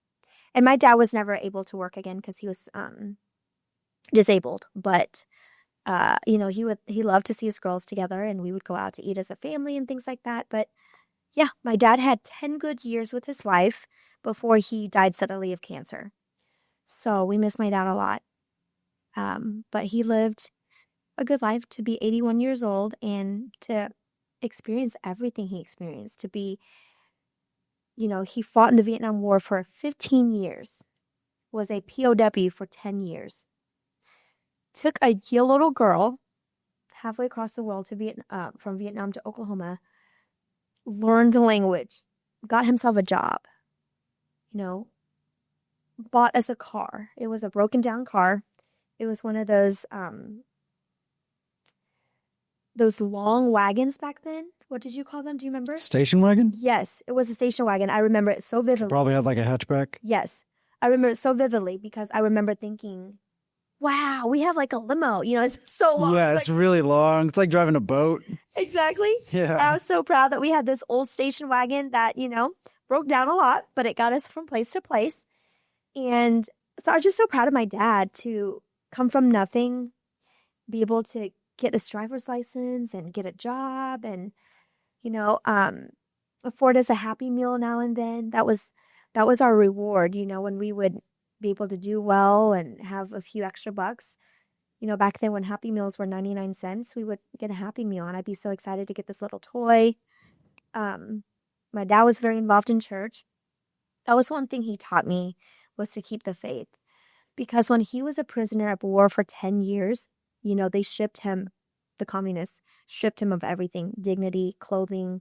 And my dad was never able to work again because he was disabled. But, he loved to see his girls together and we would go out to eat as a family and things like that. But yeah, my dad had 10 good years with his wife before he died suddenly of cancer. So we miss my dad a lot. But he lived a good life to be 81 years old and to experience everything he experienced, to be, he fought in the Vietnam War for 15 years, was a POW for 10 years, took a little girl halfway across the world from Vietnam to Oklahoma, learned the language, got himself a job, bought us a car. It was a broken down car. It was one of those long wagons back then. What did you call them? Do you remember? Station wagon? Yes, it was a station wagon. I remember it so vividly. Probably had like a hatchback. Yes, I remember it so vividly because I remember thinking, wow, we have like a limo. It's so long. Yeah, it's really long. It's like driving a boat. Exactly. Yeah. I was so proud that we had this old station wagon that, broke down a lot, but it got us from place to place. And so I was just so proud of my dad to come from nothing, be able to get his driver's license and get a job and, afford us a Happy Meal now and then. That was our reward, when we would be able to do well and have a few extra bucks. Back then when Happy Meals were 99 cents, we would get a Happy Meal and I'd be so excited to get this little toy. My dad was very involved in church. That was one thing he taught me, was to keep the faith. Because when he was a prisoner of war for 10 years, they stripped him, the communists stripped him of everything, dignity, clothing,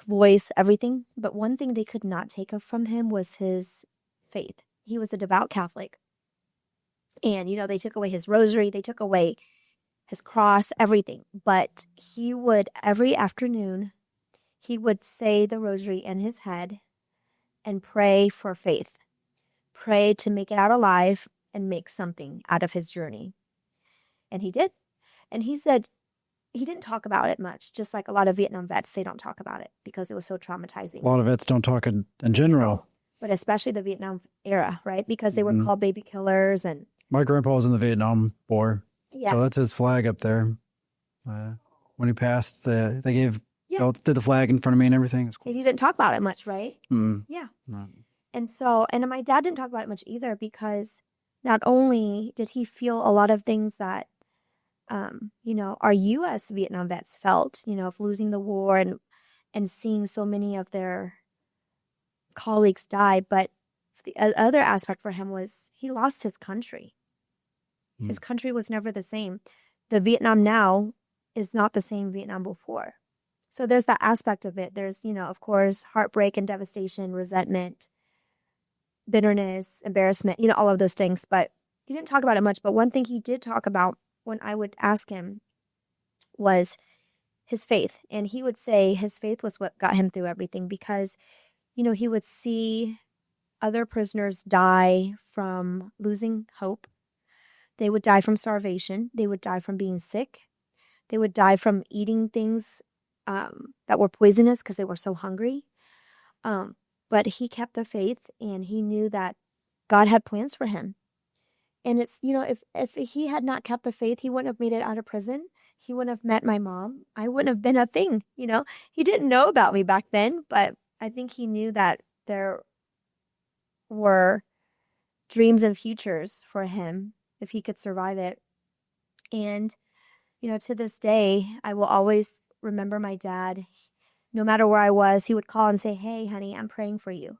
voice, everything. But one thing they could not take from him was his faith. He was a devout Catholic. And, they took away his rosary, they took away his cross, everything. But he would, every afternoon, he would say the rosary in his head and pray for faith. Pray to make it out alive and make something out of his journey. And he did. And he said he didn't talk about it much, just like a lot of Vietnam vets, they don't talk about it because it was so traumatizing. A lot of vets don't talk in general. But especially the Vietnam era, right? Because they were called baby killers. And my grandpa was in the Vietnam War. Yeah. So that's his flag up there. When he passed, they did the flag in front of me and everything. It's cool. He didn't talk about it much, right? Yeah. No. And my dad didn't talk about it much either, because not only did he feel a lot of things that, our U.S. Vietnam vets felt, of losing the war and seeing so many of their colleagues die. But the other aspect for him was he lost his country. His country was never the same. The Vietnam now is not the same Vietnam before. So there's that aspect of it. There's, of course, heartbreak and devastation, resentment, bitterness, embarrassment, all of those things. But he didn't talk about it much. But one thing he did talk about when I would ask him was his faith. And he would say his faith was what got him through everything, because, he would see other prisoners die from losing hope. They would die from starvation. They would die from being sick. They would die from eating things that were poisonous because they were so hungry. But he kept the faith, and he knew that God had plans for him. And it's, if he had not kept the faith, he wouldn't have made it out of prison. He wouldn't have met my mom. I wouldn't have been a thing, He didn't know about me back then, but I think he knew that there were dreams and futures for him if he could survive it. And, to this day, I will always remember my dad. No matter where I was, he would call and say, "Hey, honey, I'm praying for you."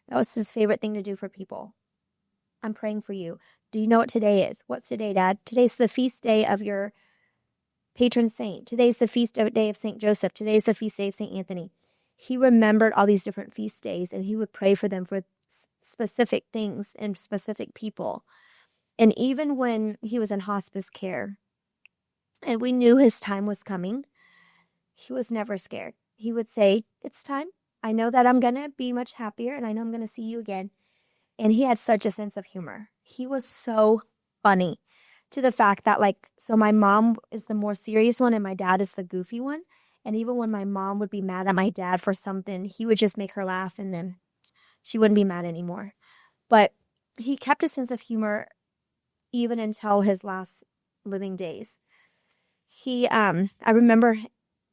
That was his favorite thing to do for people. "I'm praying for you. Do you know what today is?" "What's today, Dad?" "Today's the feast day of your patron saint. Today's the feast day of St. Joseph. Today's the feast day of St. Anthony." He remembered all these different feast days, and he would pray for them for specific things and specific people. And even when he was in hospice care, and we knew his time was coming, he was never scared. He would say, "It's time. I know that I'm going to be much happier, and I know I'm going to see you again." And he had such a sense of humor. He was so funny, to the fact that, so my mom is the more serious one and my dad is the goofy one. And even when my mom would be mad at my dad for something, he would just make her laugh, and then she wouldn't be mad anymore. But he kept a sense of humor even until his last living days. I remember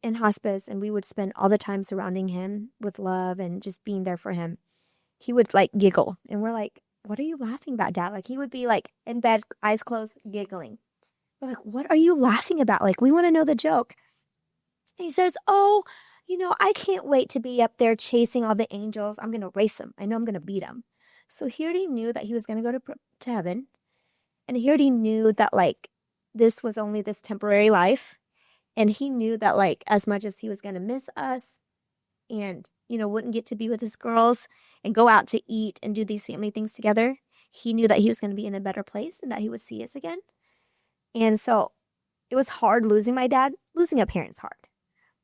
in hospice, and we would spend all the time surrounding him with love and just being there for him. He would giggle, and we're like, "What are you laughing about, Dad?" He would be in bed, eyes closed, giggling. We're like, "What are you laughing about? We want to know the joke." He says, "Oh, I can't wait to be up there chasing all the angels. I'm going to race them. I know I'm going to beat them." So he already knew that he was going to go to heaven. And he already knew that this was only this temporary life. And he knew that as much as he was going to miss us and, wouldn't get to be with his girls and go out to eat and do these family things together, he knew that he was going to be in a better place and that he would see us again. And so it was hard losing my dad. Losing a parent's hard.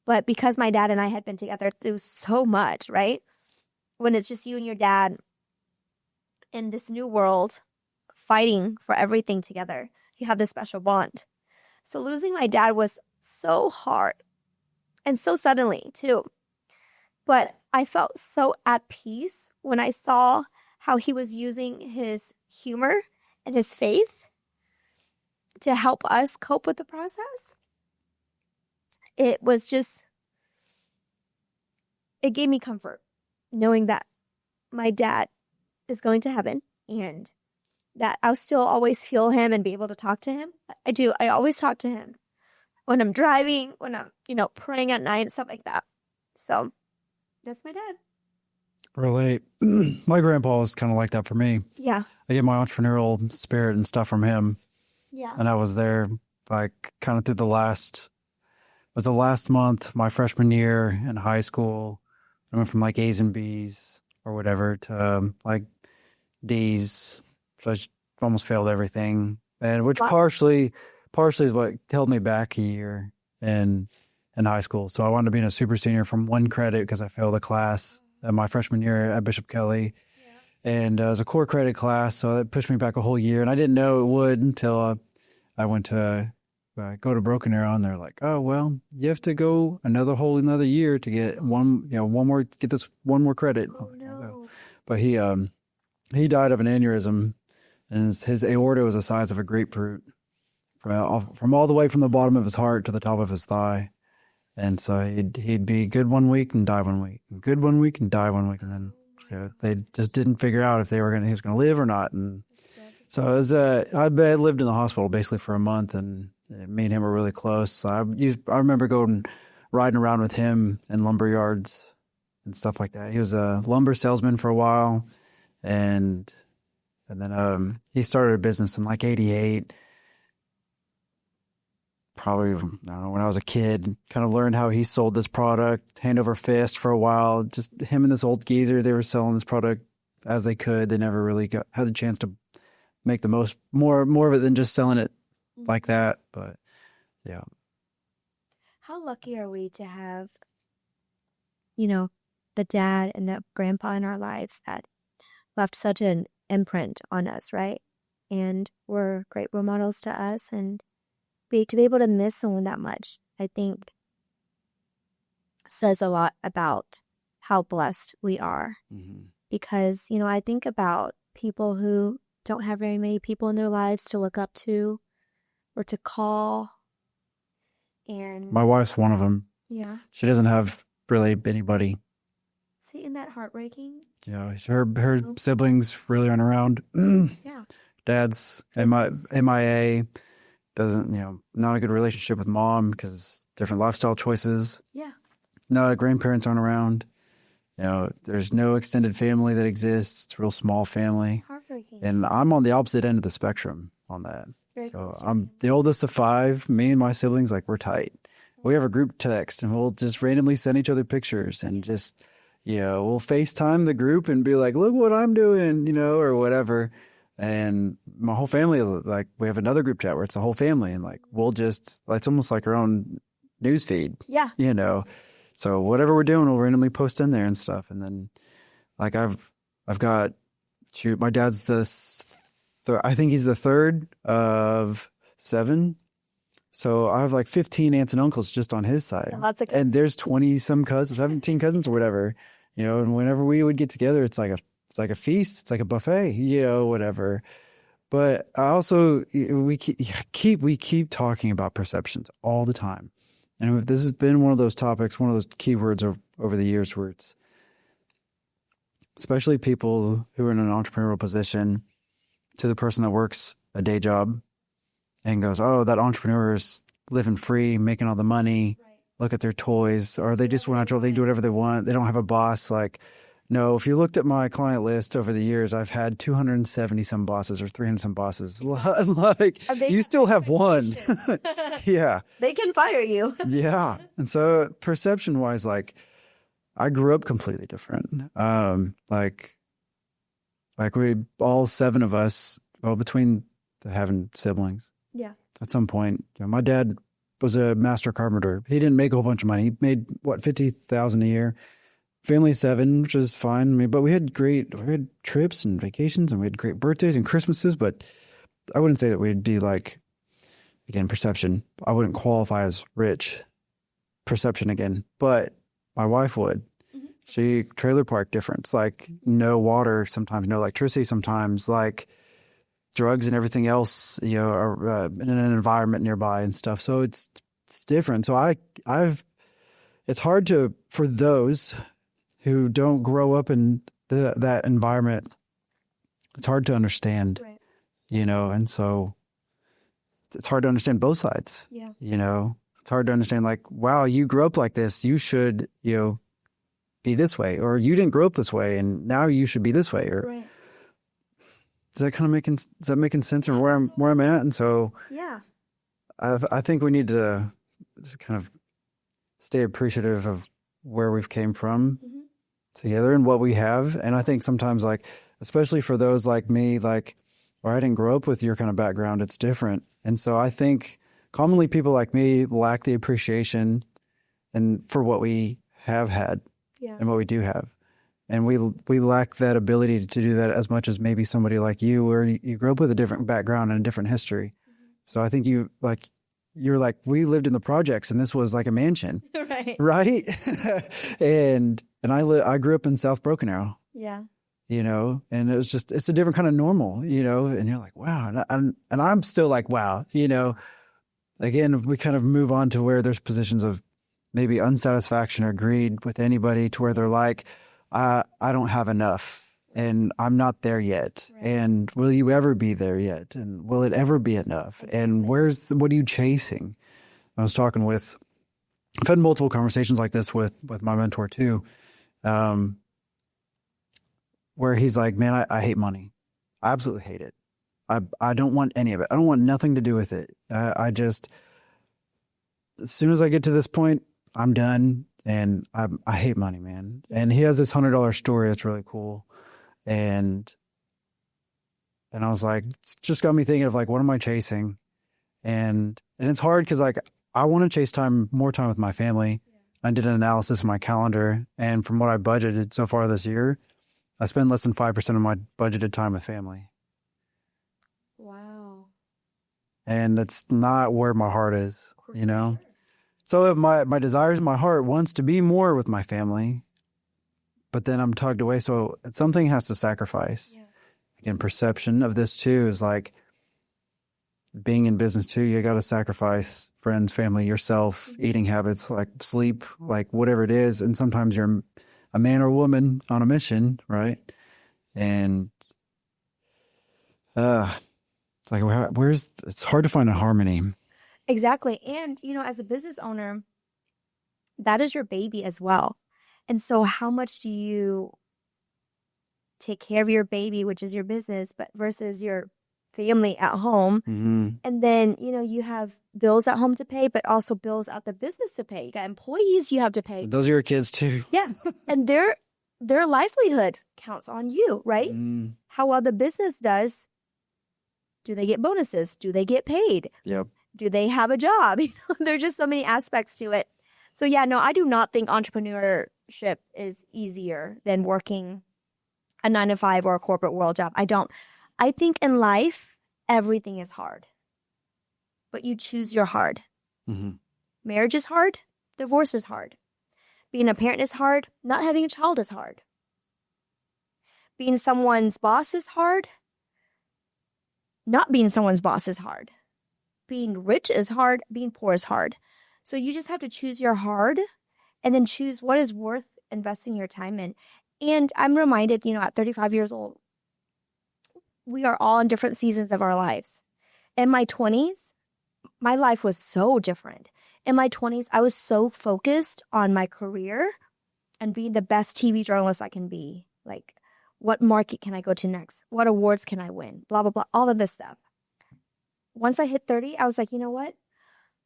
But because my dad and I had been together through so much, right? When it's just you and your dad in this new world, fighting for everything together, you have this special bond. So losing my dad was so hard, and so suddenly too. But I felt so at peace when I saw how he was using his humor and his faith to help us cope with the process. It was just, it gave me comfort knowing that my dad is going to heaven and that I'll still always feel him and be able to talk to him. I do. I always talk to him when I'm driving, when I'm, praying at night and stuff like that. So that's my dad. Relate. My grandpa was kind of like that for me. Yeah. I get my entrepreneurial spirit and stuff from him. Yeah. And I was there like kind of through the last month, my freshman year in high school. I went from like A's and B's or whatever to like D's. So I almost failed everything. And which partially is what held me back a year in high school. So I wound up being a super senior from one credit because I failed a class my freshman year at Bishop Kelly. Yeah. And it was a core credit class. So that pushed me back a whole year. And I didn't know it would until I went to go to Broken Arrow, and they're like, "Oh, well, you have to go another year to get one more credit." Oh, no. But he died of an aneurysm, and his aorta was the size of a grapefruit from all the way from the bottom of his heart to the top of his thigh. And so he'd be good one week and die one week, and good one week and die one week, and then they just didn't figure out if he was going to live or not. And so it was, I lived in the hospital basically for a month, and me and him were really close. So I remember riding around with him in lumber yards and stuff like that. He was a lumber salesman for a while, and then he started a business in like '88. Probably, I don't know, when I was a kid, kind of learned how he sold this product hand over fist for a while. Just him and this old geezer, they were selling this product as they could. They never really had the chance to make the more of it than just selling it like that. But yeah. How lucky are we to have, the dad and the grandpa in our lives that left such an imprint on us, right? And were great role models to us, and to be able to miss someone that much, I think says a lot about how blessed we are. Mm-hmm. Because, I think about people who don't have very many people in their lives to look up to or to call. And my wife's one of them. Yeah. She doesn't have really anybody. Isn't that heartbreaking? Yeah, her siblings really aren't around. Yeah. Dad's MIA. Doesn't, not a good relationship with mom because different lifestyle choices. Yeah. No, grandparents aren't around. There's no extended family that exists. It's a real small family. It's heartbreaking. And I'm on the opposite end of the spectrum on that. Very so I'm the oldest of 5. Me and my siblings, we're tight. We have a group text, and we'll just randomly send each other pictures and just, we'll FaceTime the group and be like, "Look what I'm doing," or whatever. And my whole family, we have another group chat where it's the whole family, and it's almost like our own news feed. Yeah. So whatever we're doing, we'll randomly post in there and stuff. And then I've got, my dad's I think he's the third of 7. So I have 15 aunts and uncles just on his side. Lots of cousins. And there's 20 some cousins, 17 cousins or whatever, and whenever we would get together, it's like a feast. It's like a buffet, whatever. But I also, we keep talking about perceptions all the time. And this has been one of those topics, one of those keywords over the years where it's, especially people who are in an entrepreneurial position, to the person that works a day job and goes, "Oh, that entrepreneur is living free, making all the money. Right. Look at their toys." Or they just want to, they do whatever they want. They don't have a boss. No, if you looked at my client list over the years, I've had 270 some bosses or 300 some bosses. You still have one. Yeah. They can fire you. Yeah. And so perception wise, I grew up completely different. We all 7 of us, between having siblings. Yeah. At some point, my dad was a master carpenter. He didn't make a whole bunch of money. He made $50,000 a year. Family 7, which is fine. But we had trips and vacations, and we had great birthdays and Christmases. But I wouldn't say that we'd be again, perception. I wouldn't qualify as rich. Perception again, but my wife would. Mm-hmm. See, trailer park difference, like no water, sometimes no electricity, sometimes like drugs and everything else, are in an environment nearby and stuff. So it's different. So it's hard for those who don't grow up in that environment. It's hard to understand, Right. And so it's hard to understand both sides. Yeah. It's hard to understand, like, wow, you grew up like this. You should, be this way, or you didn't grow up this way and now you should be this way. Or Right. is that making sense of where I'm at? And so Yeah. I think we need to just kind of stay appreciative of where we've came from together and what we have. And I think sometimes, like, especially for those like me, like, or I didn't grow up with your kind of background, it's different. And so I think commonly people like me lack the appreciation and for what we have had and what we do have. And we lack that ability to do that as much as maybe somebody like you, where you grew up with a different background and a different history. So I think you're like, we lived in the projects and this was like a mansion. Right. and I grew up in South Broken Arrow. Yeah. And it's a different kind of normal, and you're like, wow. And I'm still like, wow, again, we kind of move on to where there's positions of maybe unsatisfaction or greed with anybody, to where they're like, I don't have enough and I'm not there yet. Right. And will you ever be there yet? And will it ever be enough? And what are you chasing? I've had multiple conversations like this with my mentor too. Where he's like, man, I hate money. I absolutely hate it. I don't want any of it. I don't want nothing to do with it. I just, as soon as I get to this point, I'm done. And I hate money, man. And he has this $100 story that's really cool. And I was like, it's just got me thinking of, like, what am I chasing? And it's hard because, like, I want to chase more time with my family. I did an analysis of my calendar, and from what I budgeted so far this year, I spend less than 5% of my budgeted time with family. Wow. And that's not where my heart is, So my desires, my heart wants to be more with my family, but then I'm tugged away. So something has to sacrifice. Yeah. Again, perception of this too is like being in business too. You got to sacrifice friends, family, yourself, eating habits, like sleep, like whatever it is. And sometimes you're a man or a woman on a mission, right? And it's like, it's hard to find a harmony. Exactly. And, as a business owner, that is your baby as well. And so how much do you take care of your baby, which is your business, but versus your family at home? Mm-hmm. And then, you have bills at home to pay, but also bills at the business to pay. You got employees you have to pay. Those are your kids too. Yeah. And their livelihood counts on you, right? Mm. How well the business does. Do they get bonuses? Do they get paid? Yep. Do they have a job? There's just so many aspects to it. So yeah, no, I do not think entrepreneurship is easier than working a 9-to-5 or a corporate world job. I don't. I think in life, everything is hard. But you choose your hard. Mm-hmm. Marriage is hard. Divorce is hard. Being a parent is hard. Not having a child is hard. Being someone's boss is hard. Not being someone's boss is hard. Being rich is hard. Being poor is hard. So you just have to choose your hard and then choose what is worth investing your time in. And I'm reminded, at 35 years old, we are all in different seasons of our lives. In my 20s, my life was so different. In my 20s, I was so focused on my career and being the best TV journalist I can be. Like, what market can I go to next? What awards can I win? Blah, blah, blah, all of this stuff. Once I hit 30, I was like, you know what?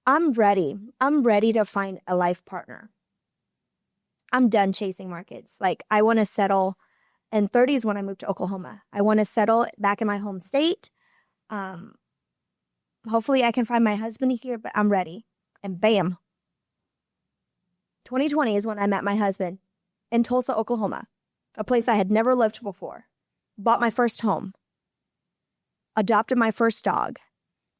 I'm ready. I'm ready to find a life partner. I'm done chasing markets. Like, I want to settle. In 30s when I moved to Oklahoma. I want to settle back in my home state. Hopefully I can find my husband here, but I'm ready. And bam. 2020 is when I met my husband in Tulsa, Oklahoma, a place I had never lived before. Bought my first home. Adopted my first dog.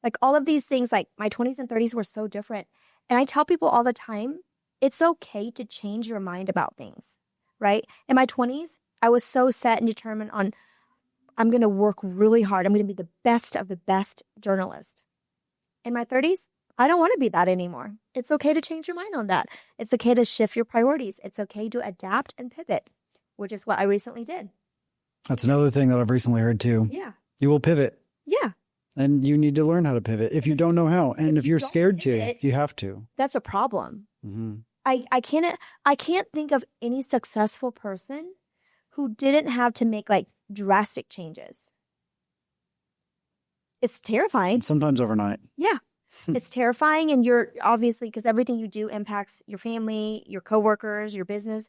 Like, all of these things, like, my 20s and 30s were so different. And I tell people all the time, it's okay to change your mind about things, right? In my 20s, I was so set and determined on I'm going to work really hard. I'm going to be the best of the best journalist. In my 30s, I don't want to be that anymore. It's okay to change your mind on that. It's okay to shift your priorities. It's okay to adapt and pivot, which is what I recently did. That's another thing that I've recently heard too. Yeah. You will pivot. Yeah. And you need to learn how to pivot if you don't know how. And if you're scared to, you have to. That's a problem. Mm-hmm. I can't think of any successful person who didn't have to make like drastic changes. It's terrifying. Sometimes overnight. Yeah. It's terrifying. And you're obviously, because everything you do impacts your family, your coworkers, your business.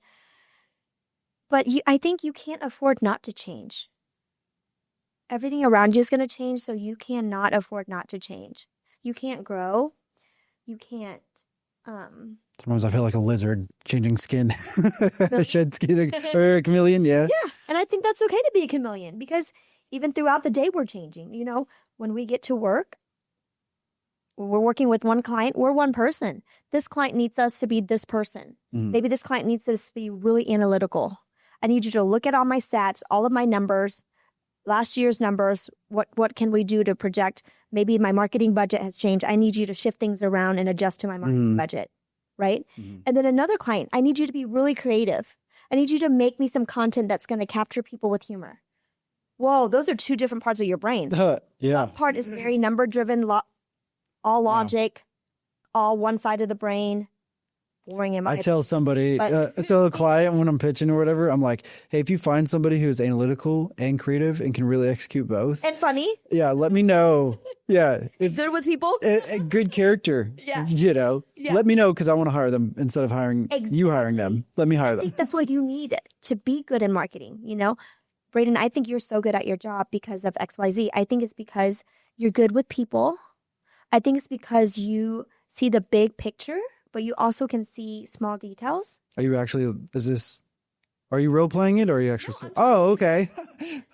But I think you can't afford not to change. Everything around you is going to change, so you cannot afford not to change. You can't grow. You can't. Sometimes I feel like a lizard changing skin. Shed skin or a chameleon, yeah. Yeah, and I think that's okay to be a chameleon because even throughout the day we're changing. You know, when we get to work, when we're working with one client, we're one person. This client needs us to be this person. Maybe this client needs us to be really analytical. I need you to look at all my stats, all of my numbers, last year's numbers. What can we do to project? Maybe my marketing budget has changed. I need you to shift things around and adjust to my marketing budget, right? And then another client, I need you to be really creative. I need you to make me some content that's going to capture people with humor. Whoa, those are two different parts of your brain. Yeah. One part is very number-driven, all logic, all one side of the brain. Boring in my I tell somebody, I tell a client when I'm pitching or whatever, I'm like, hey, if you find somebody who's analytical and creative and can really execute both. And funny. Yeah, let me know. Yeah. Good with people. A good character. Yeah. You know, let me know because I want to hire them instead of you hiring them. Let me hire I them. think that's what you need to be good in marketing, you know? Braedon, I think you're so good at your job because of XYZ. I think it's because you're good with people. I think it's because you see the big picture, but you also can see small details. Are you role playing it or are you actually? Oh, okay.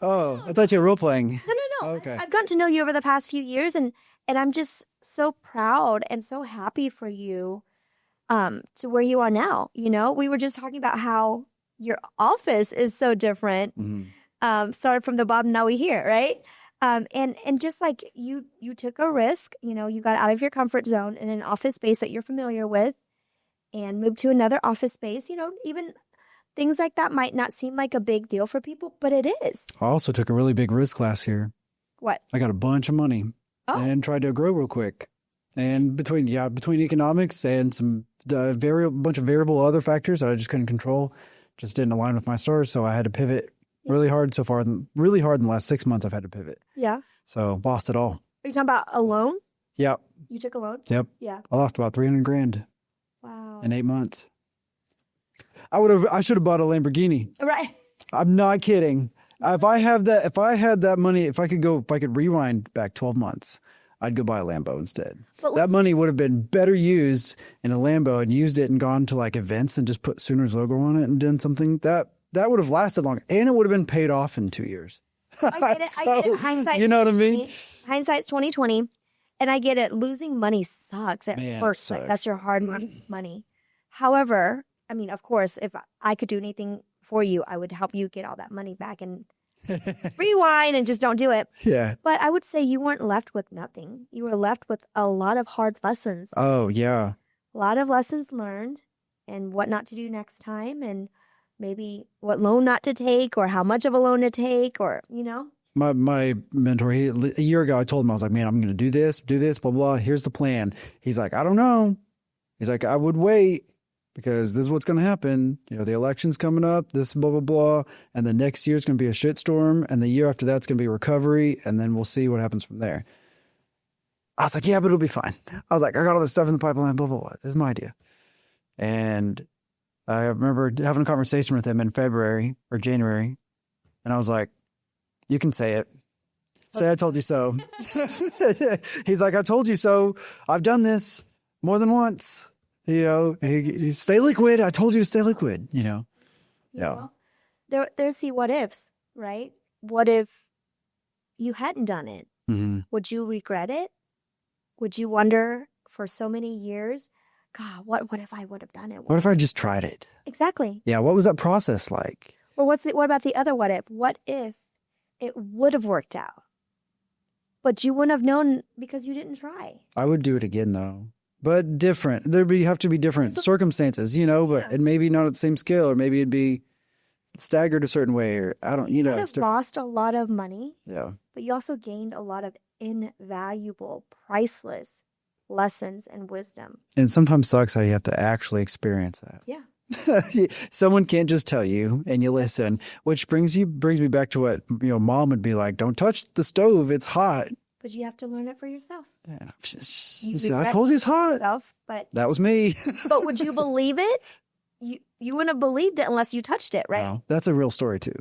Oh, I thought you were role playing. No. Okay. I've gotten to know you over the past few years and I'm just so proud and so happy for you to where you are now. You know, we were just talking about how your office is so different. Started from the bottom, now we're here, right? And just like you took a risk, you know, you got out of your comfort zone in an office space that you're familiar with and moved to another office space. You know, even things like that might not seem like a big deal for people, but it is. I also took a really big risk last year. What? I got a bunch of money and tried to grow real quick. And between economics and some bunch of variable other factors that I just couldn't control, just didn't align with my stars. So I had to pivot really hard so far. Really hard in the last 6 months I've had to pivot. Yeah. So lost it all. Are you talking about a loan? Yep. You took a loan? Yep. Yeah. I lost about $300,000. Wow. In 8 months. I should have bought a Lamborghini. Right. I'm not kidding. If I had that money, if I could rewind back 12 months, I'd go buy a Lambo instead. That money would have been better used in a Lambo and used it and gone to like events and just put Sooners logo on it and done something that would have lasted longer and it would have been paid off in 2 years. I get it. I get it. Hindsight's you know what I mean? Hindsight's 2020. And I get it. Losing money sucks at first. Sucks. Like, that's your hard money. However, I mean, of course, if I could do anything for you, I would help you get all that money back and rewind and just don't do it. Yeah. But I would say you weren't left with nothing. You were left with a lot of hard lessons. Oh, yeah. A lot of lessons learned and what not to do next time and maybe what loan not to take or how much of a loan to take or, you know. My mentor, a year ago, I told him, I was like, man, I'm going to do this, blah, blah. Here's the plan. He's like, I don't know. He's like, I would wait because this is what's going to happen. You know, the election's coming up, this blah, blah, blah. And the next year's going to be a shitstorm. And the year after that's going to be recovery. And then we'll see what happens from there. I was like, yeah, but it'll be fine. I was like, I got all this stuff in the pipeline, blah, blah, blah. This is my idea. And I remember having a conversation with him in February or January. And I was like, you can say it. Say I told you so. He's like, I told you so. I've done this more than once. You know, stay liquid. I told you to stay liquid, you know. Yeah. Well, there's the what ifs, right? What if you hadn't done it? Mm-hmm. Would you regret it? Would you wonder for so many years, God, what if I would have done it? What if I just tried it? Exactly. Yeah. What was that process like? Or what about the other what if? What if it would have worked out, but you wouldn't have known because you didn't try? I would do it again though, but different. Have to be different circumstances, but and maybe not at the same scale, or maybe it'd be staggered a certain way, or I don't, You have lost a lot of money. Yeah. But you also gained a lot of invaluable, priceless lessons and wisdom. And sometimes sucks how you have to actually experience that. Yeah. Someone can't just tell you and you listen, which brings me back to what, mom would be like, don't touch the stove. It's hot. But you have to learn it for yourself. And I told you it's hot. Yourself, but that was me. But would you believe it? You wouldn't have believed it unless you touched it, right? Wow. That's a real story too.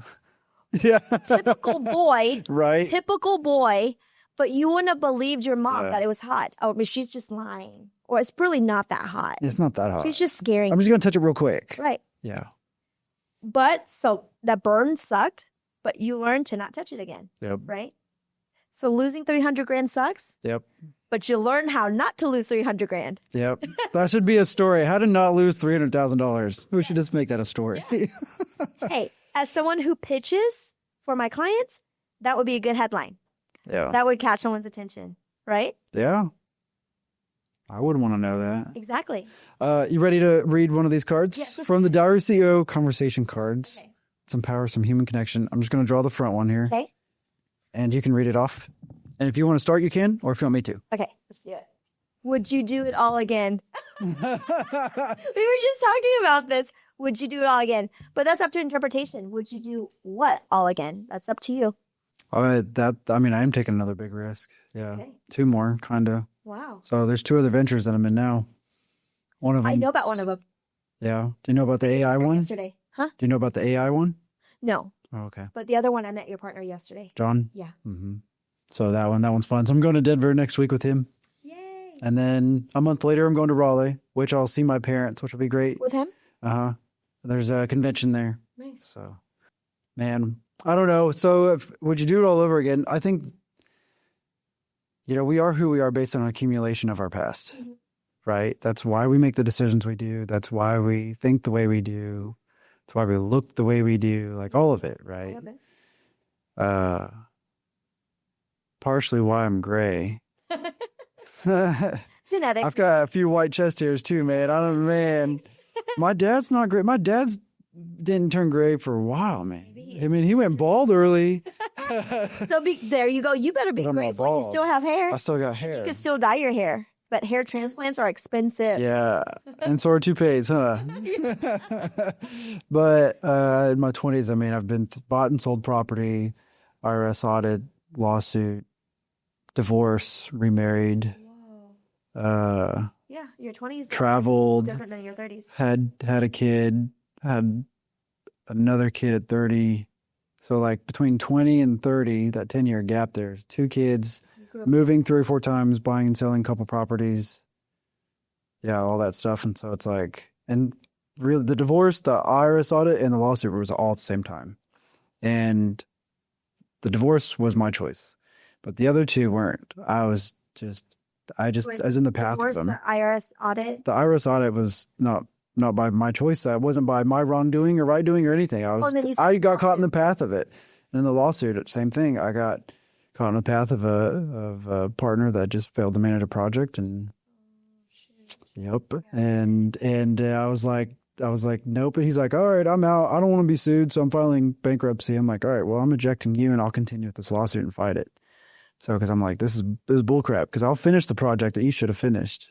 Yeah. Typical boy. Right. Typical boy. But you wouldn't have believed your mom that it was hot. Oh, but she's just lying. Or it's really not that hot. It's not that hot. She's just scaring I'm just going to touch it real quick. Right. Yeah. But so that burn sucked, but you learned to not touch it again. Yep. Right? So losing 300 grand sucks. Yep. But you learn how not to lose 300 grand. Yep. That should be a story. How to not lose $300,000. We should just make that a story. Yeah. Hey, as someone who pitches for my clients, that would be a good headline. Yeah. That would catch someone's attention, right? Yeah. I would want to know that. Exactly. You ready to read one of these cards? Yes. From the Diary CEO Conversation Cards. Okay. It's Empower Some Human Connection. I'm just going to draw the front one here. Okay. And you can read it off. And if you want to start, you can, or if you want me to. Okay, let's do it. Would you do it all again? We were just talking about this. Would you do it all again? But that's up to interpretation. Would you do what all again? That's up to you. I am taking another big risk. Yeah. Okay. 2 more, kind of. Wow. So there's 2 other ventures that I'm in now. One of them. I know about one of them. Yeah. Do you know about the AI one? Yesterday. Huh? Do you know about the AI one? No. Oh, okay. But the other one, I met your partner yesterday. John? Yeah. Mm-hmm. So that one's fun. So I'm going to Denver next week with him. Yay. And then a month later, I'm going to Raleigh, which I'll see my parents, which will be great. With him? Uh-huh. There's a convention there. Nice. So, man, I don't know. So would you do it all over again? I think, we are who we are based on an accumulation of our past, right? That's why we make the decisions we do. That's why we think the way we do. That's why we look the way we do, like all of it, right? All of it. Partially why I'm gray. Genetics. I've got a few white chest hairs too, man. My dad's not gray. My dad's didn't turn gray for a while, man. I mean, he went bald early. So there you go. You better be But I'm not grateful. You bald. still have hair. I still got hair. You can still dye your hair. But hair transplants are expensive. Yeah. And so are toupees, huh? But in my 20s, I've been bought and sold property, IRS audit, lawsuit, divorce, remarried. Whoa. Yeah, your 20s. Traveled. Different than your 30s. Had a kid, had another kid at 30. So like between 20 and 30, that 10-year gap, there's 2 kids, moving 3 or 4 times, buying and selling a couple properties. Yeah, all that stuff. And so it's like, and really the divorce, the IRS audit, and the lawsuit was all at the same time. And the divorce was my choice, but the other 2 weren't. I was in the path of them. The IRS audit? The IRS audit was not by my choice. That wasn't by my wrongdoing or right doing or anything. I got caught in the path of it. And in the lawsuit, same thing. I got caught in the path of a partner that just failed to manage a project, and yep. And I was like, nope. And he's like, all right, I'm out. I don't want to be sued, so I'm filing bankruptcy. I'm like, all right, well, I'm ejecting you, and I'll continue with this lawsuit and fight it. So, because I'm like, this is bullcrap. Because I'll finish the project that you should have finished.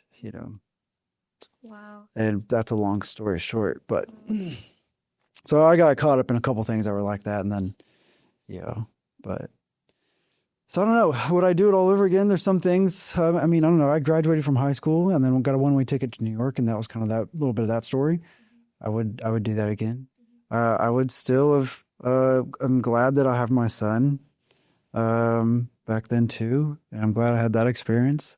Wow. And that's a long story short, but so I got caught up in a couple things that were like that, and then, but so I don't know. Would I do it all over again? There's some things. I don't know. I graduated from high school and then got a one-way ticket to New York, and that was kind of that little bit of that story. I would do that again. I would still have. I'm glad that I have my son. Back then too, and I'm glad I had that experience.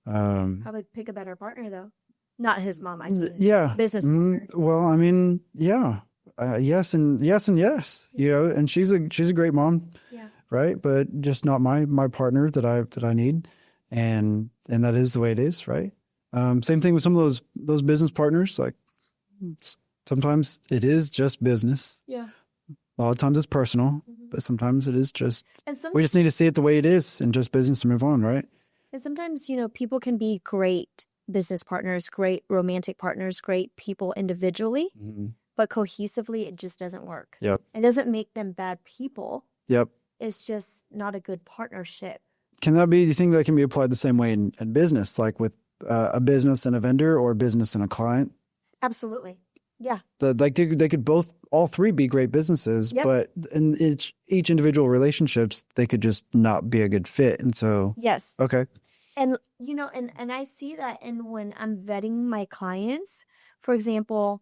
Probably pick a better partner though. Not his mom, I mean. Yeah. Business partner. Well, yeah. Yes and yes. And she's a great mom. Yeah. Right? But just not my partner that I need. And that is the way it is, right? Same thing with some of those business partners. Like sometimes it is just business. Yeah. A lot of times it's personal, Mhm. but sometimes it is just, And some we just need to see it the way it is and just business and move on, right? and sometimes, people can be great business partners, great romantic partners, great people individually, but cohesively it just doesn't work. Yep. It doesn't make them bad people. Yep. It's just not a good partnership. Can that be, do you think that can be applied the same way in business, like with a business and a vendor or a business and a client? Absolutely. Yeah. Like they could all three be great businesses, Yep. but in each individual relationships, they could just not be a good fit. And so, Yes. okay. And, and I see that in when I'm vetting my clients. For example,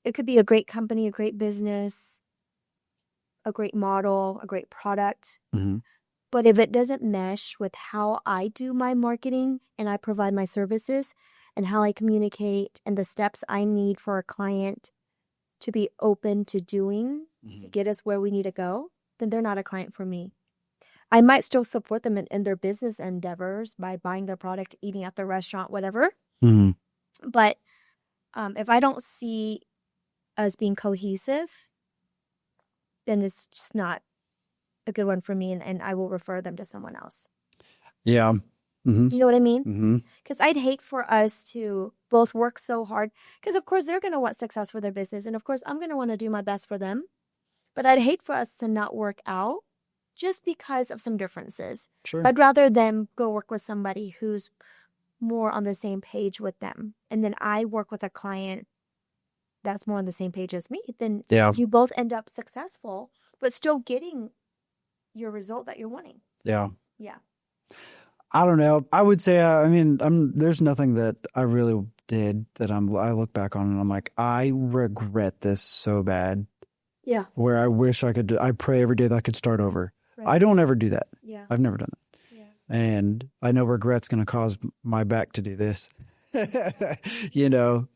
it could be a great company, a great business, a great model, a great product. Mm-hmm. But if it doesn't mesh with how I do my marketing and I provide my services and how I communicate and the steps I need for a client to be open to doing to get us where we need to go, then they're not a client for me. I might still support them in their business endeavors by buying their product, eating at the restaurant, whatever. Mm-hmm. But if I don't see us being cohesive, then it's just not a good one for me, and I will refer them to someone else. Yeah. Mm-hmm. You know what I mean? Mm-hmm. Because I'd hate for us to both work so hard. Because, of course, they're going to want success for their business. And, of course, I'm going to want to do my best for them. But I'd hate for us to not work out just because of some differences. Sure. I'd rather them go work with somebody who's more on the same page with them. And then I work with a client that's more on the same page as me. Then you both end up successful, but still getting your result that you're wanting. Yeah. Yeah. I don't know. I would say, there's nothing that I really did that I look back on and I'm like, I regret this so bad. Yeah. Where I wish I pray every day that I could start over. Right. I don't ever do that. Yeah. I've never done that. Yeah. And I know regret's going to cause my back to do this. So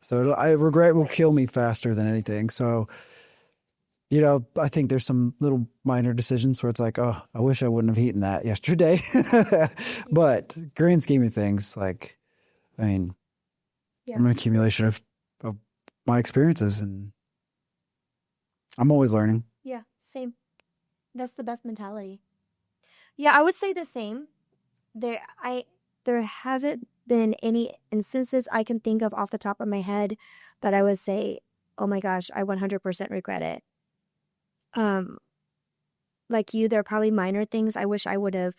regret will kill me faster than anything. So, I think there's some little minor decisions where it's like, oh, I wish I wouldn't have eaten that yesterday. But grand scheme of things, like, I'm an accumulation of my experiences and I'm always learning. Yeah, same. That's the best mentality. Yeah, I would say the same. There haven't been any instances I can think of off the top of my head that I would say, oh my gosh, I 100% regret it. Like you, there are probably minor things I wish I would have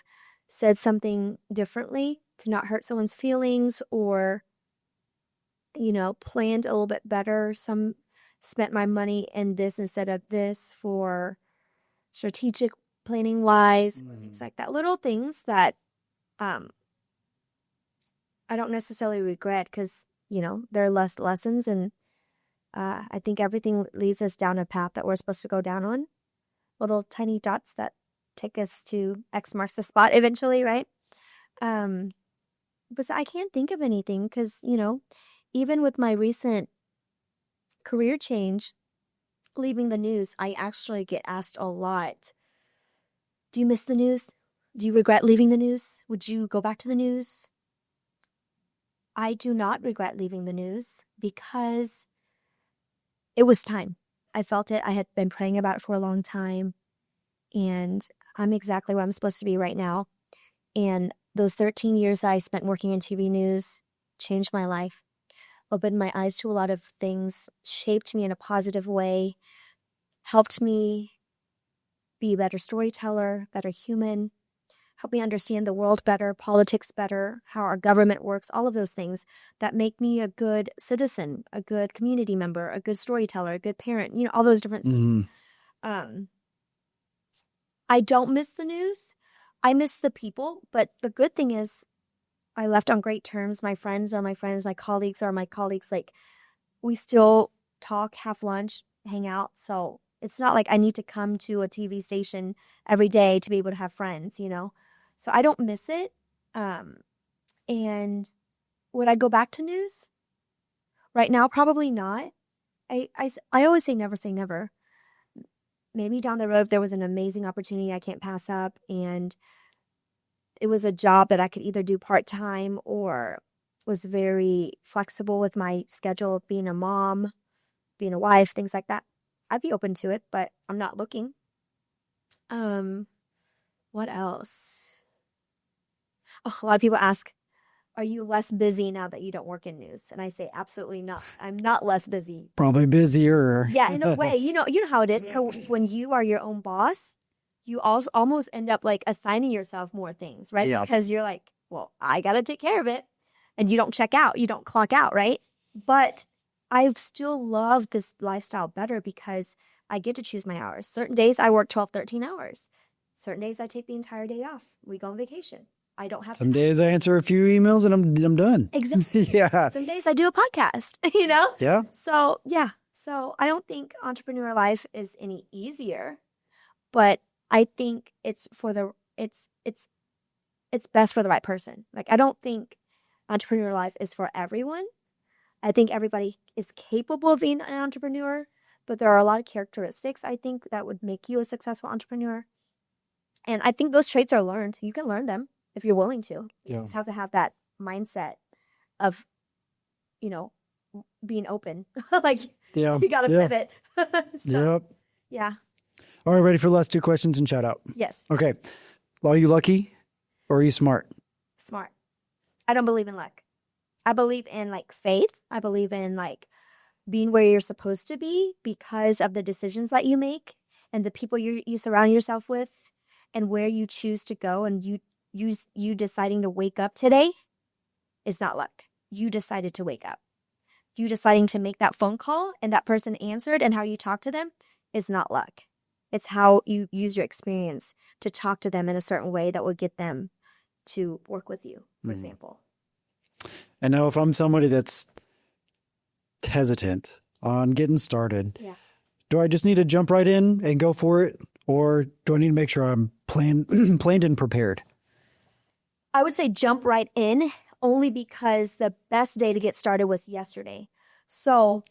said something differently to not hurt someone's feelings or, planned a little bit better. Some spent my money in this instead of this for strategic planning wise, things like that. Little things that I don't necessarily regret because, they're less lessons. And I think everything leads us down a path that we're supposed to go down on. Little tiny dots that take us to X marks the spot eventually, right? But I can't think of anything because, even with my recent career change, leaving the news, I actually get asked a lot, do you miss the news? Do you regret leaving the news? Would you go back to the news? I do not regret leaving the news because it was time. I felt it. I had been praying about it for a long time, and I'm exactly where I'm supposed to be right now. And those 13 years that I spent working in TV news changed my life, opened my eyes to a lot of things, shaped me in a positive way, helped me be a better storyteller, better human, helped me understand the world better, politics better, how our government works, all of those things that make me a good citizen, a good community member, a good storyteller, a good parent, all those different things. I don't miss the news. I miss the people, but the good thing is I left on great terms. My friends are my friends. My colleagues are my colleagues. Like, we still talk, have lunch, hang out. So it's not like I need to come to a TV station every day to be able to have friends, So I don't miss it. And would I go back to news? Right now, probably not. I always say never say never. Maybe down the road, if there was an amazing opportunity I can't pass up and it was a job that I could either do part-time or was very flexible with my schedule of being a mom, being a wife, things like that, I'd be open to it, but I'm not looking. What else? Oh, a lot of people ask, are you less busy now that you don't work in news? And I say, absolutely not. I'm not less busy. Probably busier. Yeah, in a way. You know how it is. When you are your own boss, you almost end up like assigning yourself more things, right? Yeah. Because you're like, well, I got to take care of it. And you don't check out. You don't clock out, right? But I still love this lifestyle better because I get to choose my hours. Certain days I work 12, 13 hours. Certain days I take the entire day off. We go on vacation. I don't have Some days I answer a few emails and I'm done. Exactly. Yeah. Some days I do a podcast, you know? Yeah. So, yeah. So I don't think entrepreneur life is any easier, but I think it's best for the right person. Like, I don't think entrepreneur life is for everyone. I think everybody is capable of being an entrepreneur, but there are a lot of characteristics, I think, that would make you a successful entrepreneur. And I think those traits are learned. You can learn them if you're willing to. You just have to have that mindset of, being open. Like, you got to pivot. Yep. Yeah. All right, ready for the last 2 questions and shout out? Yes. Okay. Are you lucky or are you smart? Smart. I don't believe in luck. I believe in faith. I believe in being where you're supposed to be because of the decisions that you make and the people you surround yourself with and where you choose to go. And you deciding to wake up today is not luck. You decided to wake up. You deciding to make that phone call and that person answered and how you talk to them is not luck. It's how you use your experience to talk to them in a certain way that will get them to work with you, for example. And now if I'm somebody that's hesitant on getting started, do I just need to jump right in and go for it? Or do I need to make sure I'm planned and prepared? I would say jump right in only because the best day to get started was yesterday. So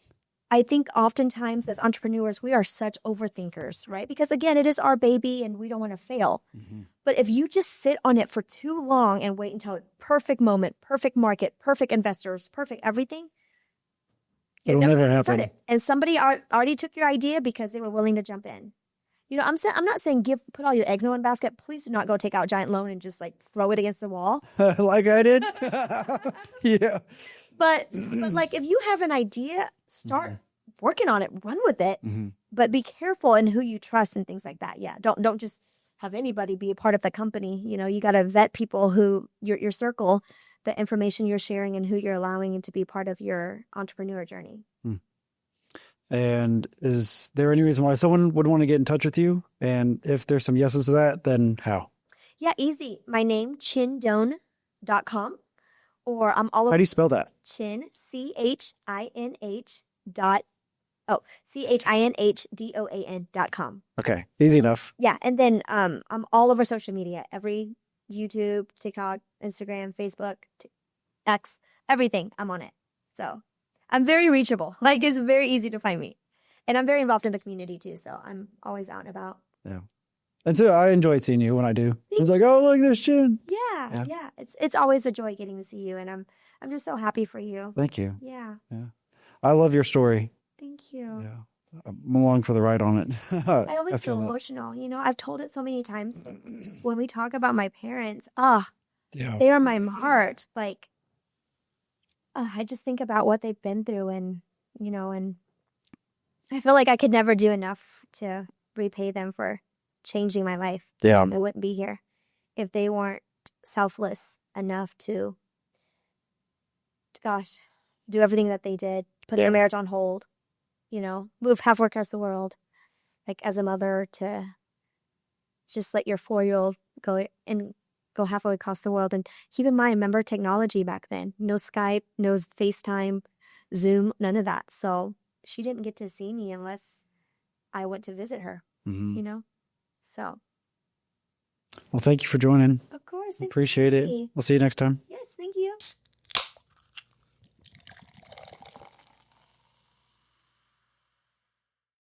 I think oftentimes as entrepreneurs, we are such overthinkers, right? Because again, it is our baby and we don't want to fail. Mm-hmm. But if you just sit on it for too long and wait until perfect moment, perfect market, perfect investors, perfect everything, it'll never happen. And somebody already took your idea because they were willing to jump in. I'm not saying put all your eggs in one basket. Please do not go take out a giant loan and just throw it against the wall. Like I did. Yeah. But if you have an idea, start working on it, run with it, but be careful in who you trust and things like that. Yeah. Don't just have anybody be a part of the company. You got to vet people who your circle, the information you're sharing and who you're allowing to be part of your entrepreneur journey. And is there any reason why someone would want to get in touch with you? And if there's some yeses to that, then how? Yeah, easy. My name, ChinDoan.com. Or I'm all over. How do you spell that? Chin, ChinDoan.com. Okay, easy enough. Yeah, and then I'm all over social media. Every YouTube, TikTok, Instagram, Facebook, X, everything. I'm on it. So I'm very reachable. It's very easy to find me. And I'm very involved in the community too. So I'm always out and about. Yeah. And so I enjoy seeing you when I do. It's like, oh, look, there's Chin. Yeah. It's always a joy getting to see you. And I'm just so happy for you. Thank you. Yeah. I love your story. Thank you. Yeah. I'm along for the ride on it. I always feel emotional. I've told it so many times when we talk about my parents. They are my heart. I just think about what they've been through and I feel like I could never do enough to repay them for changing my life. Yeah. I wouldn't be here if they weren't selfless enough to, do everything that they did, put their marriage on hold, move halfway across the world, as a mother to just let your 4-year-old go halfway across the world. And keep in mind, remember technology back then, no Skype, no FaceTime, Zoom, none of that. So she didn't get to see me unless I went to visit her, So. Well, thank you for joining. Of course. Appreciate it. We'll see you next time.